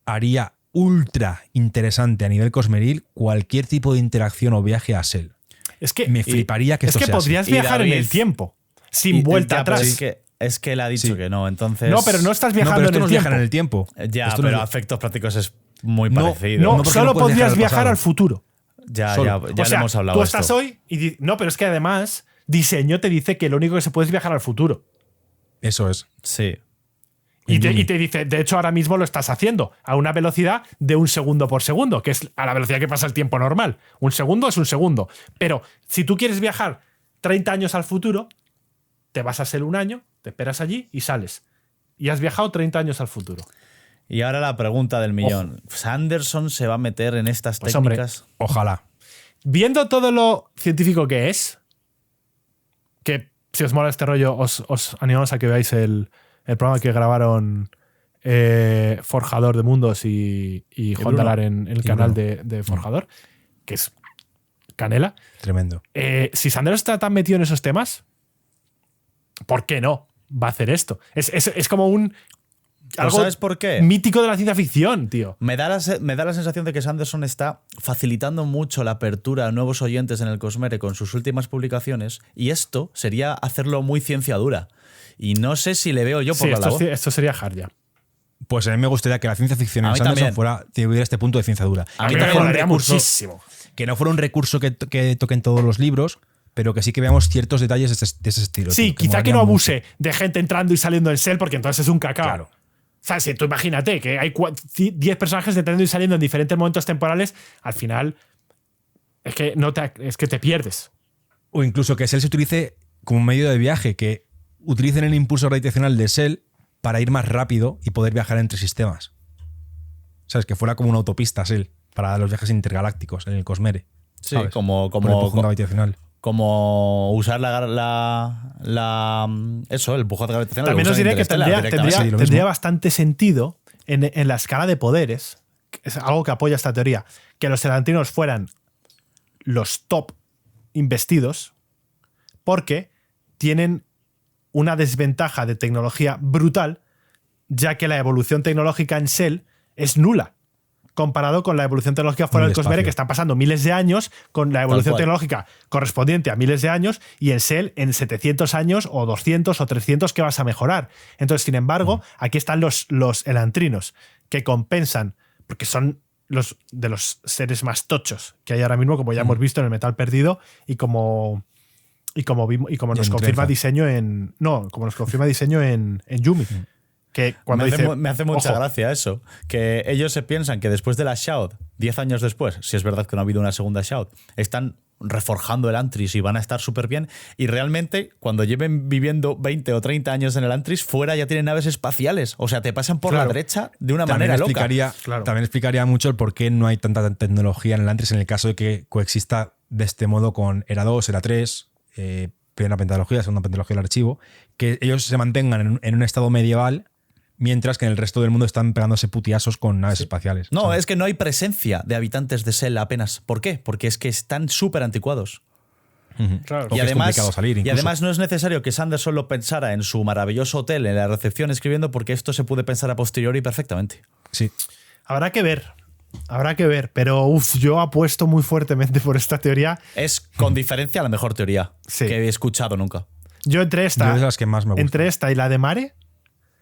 S2: haría ultra interesante a nivel cosmeril cualquier tipo de interacción o viaje a Sel.
S4: Es que,
S2: Me fliparía que
S4: es
S2: esto
S4: que
S2: sea así.
S4: podrías
S3: Y
S4: viajar en
S3: David-
S4: el tiempo, sin vuelta
S3: Ya, pero
S4: atrás.
S3: Es que él ha dicho
S2: Sí.
S3: que no, entonces.
S4: No, pero no estás
S2: No,
S4: viajando
S2: pero esto
S4: en
S2: no
S4: el
S2: es
S4: tiempo.
S2: viajar en el tiempo.
S3: Ya,
S2: Esto no
S3: pero
S2: es-
S3: a efectos prácticos es muy
S2: No,
S3: parecido.
S4: No,
S2: porque
S4: solo
S2: no puedes
S4: podrías
S2: viajar al
S4: viajar
S2: pasado.
S4: al futuro.
S3: Ya,
S2: solo.
S3: ya
S4: O sea,
S3: lo hemos hablado.
S4: tú
S3: esto.
S4: estás hoy y no, pero es que además diseño te dice que lo único que se puede es viajar al futuro.
S2: Eso es.
S3: Sí.
S4: Y te dice, de hecho, ahora mismo lo estás haciendo a una velocidad de 1 segundo por segundo, que es a la velocidad que pasa el tiempo normal. 1 segundo es 1 segundo. Pero si tú quieres viajar 30 años al futuro, te vas a ser 1 año, te esperas allí y sales. Y has viajado 30 años al futuro.
S3: Y ahora la pregunta del millón. ¿Sanderson se va a meter en estas
S4: Pues, hombre,
S3: técnicas?
S2: Ojalá.
S4: Viendo todo lo científico que es, que si os mola este rollo, os animamos a que veáis el programa que grabaron Forjador de Mundos y
S3: Bruno.
S4: Hondalar en el
S2: Y
S4: canal
S2: Bruno.
S4: de Forjador, que es canela.
S2: Tremendo.
S4: Si Sanders está tan metido en esos temas, ¿por qué no va a hacer esto? Es como un algo
S3: ¿Sabes por qué?
S4: mítico de la ciencia ficción, tío.
S3: Me da la sensación de que Sanderson está facilitando mucho la apertura a nuevos oyentes en el Cosmere con sus últimas publicaciones, y esto sería hacerlo muy ciencia dura. Y no sé si le veo yo por
S4: Sí,
S3: la labor.
S4: esto sería Harja.
S2: Pues a mí me gustaría que la ciencia ficción
S3: A
S2: en
S3: mí
S2: Sanderson
S3: también.
S2: tuviera este punto de ciencia dura.
S3: A
S2: Que
S3: mí
S2: no
S3: me
S2: fuera un
S4: molaría
S2: recurso-
S4: muchísimo.
S2: Que no fuera un recurso que toquen todos los libros, pero que sí que veamos ciertos detalles de ese estilo.
S4: Sí,
S2: tío,
S4: quizá que
S2: molaría
S4: no
S2: mucho.
S4: abuse de gente entrando y saliendo del Cell, porque entonces es un cacao.
S2: Claro.
S4: O sea, si tú imagínate que hay 10 personajes entrando y saliendo en diferentes momentos temporales, al final es que te pierdes.
S2: O incluso que Cell se utilice como medio de viaje, que utilicen el impulso gravitacional de Cell para ir más rápido y poder viajar entre sistemas. ¿Sabes? Que fuera como una autopista Cell para los viajes intergalácticos en el Cosmere.
S3: Sí,
S2: ¿sabes?
S3: como
S2: Por el empujón gravitacional.
S3: como usar eso, el empujón gravitacional.
S4: También
S3: lo
S4: os
S3: usan
S4: diré
S3: en
S4: que
S3: Interstellar
S4: tendría,
S3: directamente.
S2: Sí, lo
S4: tendría
S2: mismo.
S4: bastante sentido en la escala de poderes, que es algo que apoya esta teoría, que los elantrinos fueran los top investidos, porque tienen una desventaja de tecnología brutal, ya que la evolución tecnológica en Cell es nula comparado con la evolución tecnológica fuera
S2: Muy
S4: del Cosmere,
S2: despacio.
S4: que están pasando miles de años, con la evolución
S3: cual.
S4: tecnológica correspondiente a miles de años, y en Cell en 700 años o 200 o 300 que vas a mejorar. Entonces, sin embargo, aquí están los elantrinos, que compensan, porque son los de los seres más tochos que hay ahora mismo, como ya hemos visto en el Metal Perdido, y como nos
S2: en
S4: confirma
S2: Trenza.
S4: diseño en. No, como nos confirma diseño en Yumi. Que cuando
S3: Me hace mucha
S4: ojo,
S3: gracia eso. Que ellos se piensan que después de la Shout, 10 años después, si es verdad que no ha habido una segunda Shout, están reforjando el Antris y van a estar súper bien. Y realmente, cuando lleven viviendo 20 o 30 años en el Antris, fuera ya tienen naves espaciales. O sea, te pasan por la derecha de una manera loca.
S2: También explicaría mucho el por qué no hay tanta tecnología en el Antris en el caso de que coexista de este modo con ERA 2, ERA 3, primera pentalogía, segunda pentalogía del archivo, que ellos se mantengan en un estado medieval, mientras que en el resto del mundo están pegándose putiasos con naves espaciales.
S3: No, es que no hay presencia de habitantes de Sel apenas. ¿Por qué? Porque es que están súper anticuados.
S4: Claro.
S2: Y además, es complicado salir,
S3: y además no es necesario que Sanderson lo pensara en su maravilloso hotel, en la recepción escribiendo, porque esto se puede pensar a posteriori perfectamente.
S2: Sí.
S4: Habrá que ver, pero yo apuesto muy fuertemente por esta teoría.
S3: Es con diferencia la mejor teoría que he escuchado nunca.
S4: Yo entre esta,
S2: yo es de las que más me gusta.
S4: Entre esta y la de Mare.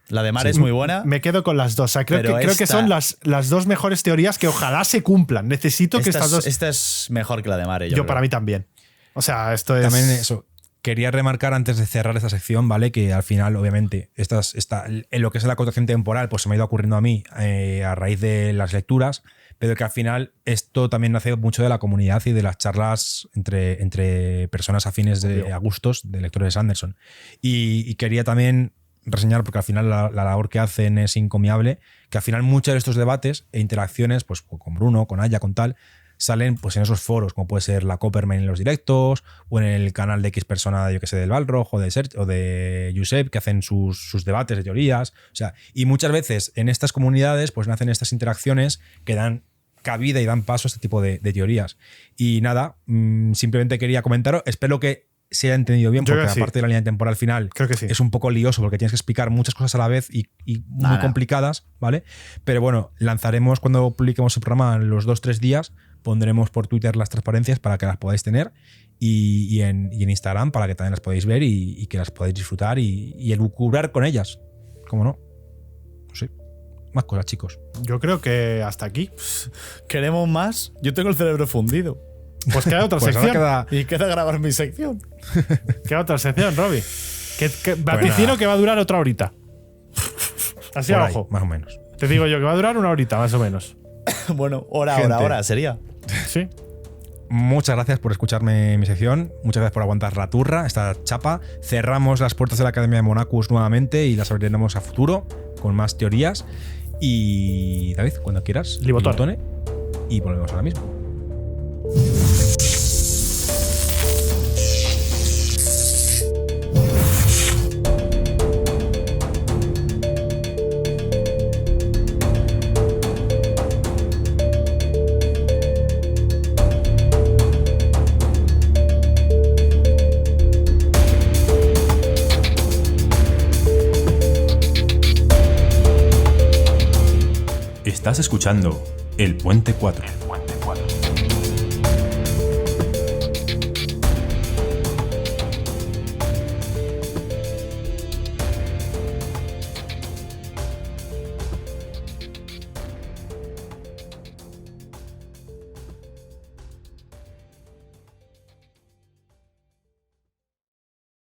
S3: La de Mare es muy buena.
S4: Me quedo con las dos. O sea, creo que son las dos mejores teorías que ojalá se cumplan. Necesito que estas dos.
S3: Esta es mejor que la de Mare.
S4: Yo para mí también. O sea, esto es.
S2: También eso. Quería remarcar antes de cerrar esta sección, ¿vale? Que al final, obviamente, en lo que es la acotación temporal, pues se me ha ido ocurriendo a mí a raíz de las lecturas, pero que al final esto también nace mucho de la comunidad y de las charlas entre personas afines a gustos de lectores de Sanderson. Y quería también reseñar, porque al final la labor que hacen es encomiable, que al final muchos de estos debates e interacciones, pues con Bruno, con Aya, con tal, salen pues en esos foros, como puede ser la Coppermine en los directos, o en el canal de X persona, yo que sé, del Balrog o de Josep, que hacen sus debates de teorías. O sea, y muchas veces en estas comunidades pues nacen estas interacciones que dan cabida y dan paso a este tipo de teorías. Y nada, simplemente quería comentaros, espero que se haya entendido bien, porque aparte de la línea temporal final
S4: creo que sí.
S2: Es un poco lioso porque tienes que explicar muchas cosas a la vez y muy complicadas, ¿vale? Pero bueno, lanzaremos cuando publiquemos el programa en los 2-3 días, pondremos por Twitter las transparencias para que las podáis tener y en Instagram para que también las podáis ver y que las podáis disfrutar y elucubrar con ellas. ¿Cómo no? Sí. Más cosas, chicos.
S4: Yo creo que hasta aquí.
S3: ¿Queremos más? Yo tengo el cerebro fundido.
S4: Pues queda otra sección.
S3: Y queda grabar mi sección.
S4: Queda otra sección, Robbie. Vaticino que va a durar otra horita. Así
S2: por
S4: abajo.
S2: Ahí, más o menos.
S4: Te digo yo que va a durar una horita, más o menos.
S3: Bueno, hora sería.
S4: Sí.
S2: Muchas gracias por escucharme en mi sección. Muchas gracias por aguantar la turra, esta chapa. Cerramos las puertas de la Academia de Monacus nuevamente y las abriremos a futuro con más teorías. Y David, cuando quieras,
S4: Libotone.
S2: Y volvemos ahora mismo.
S1: Estás escuchando El Puente 4.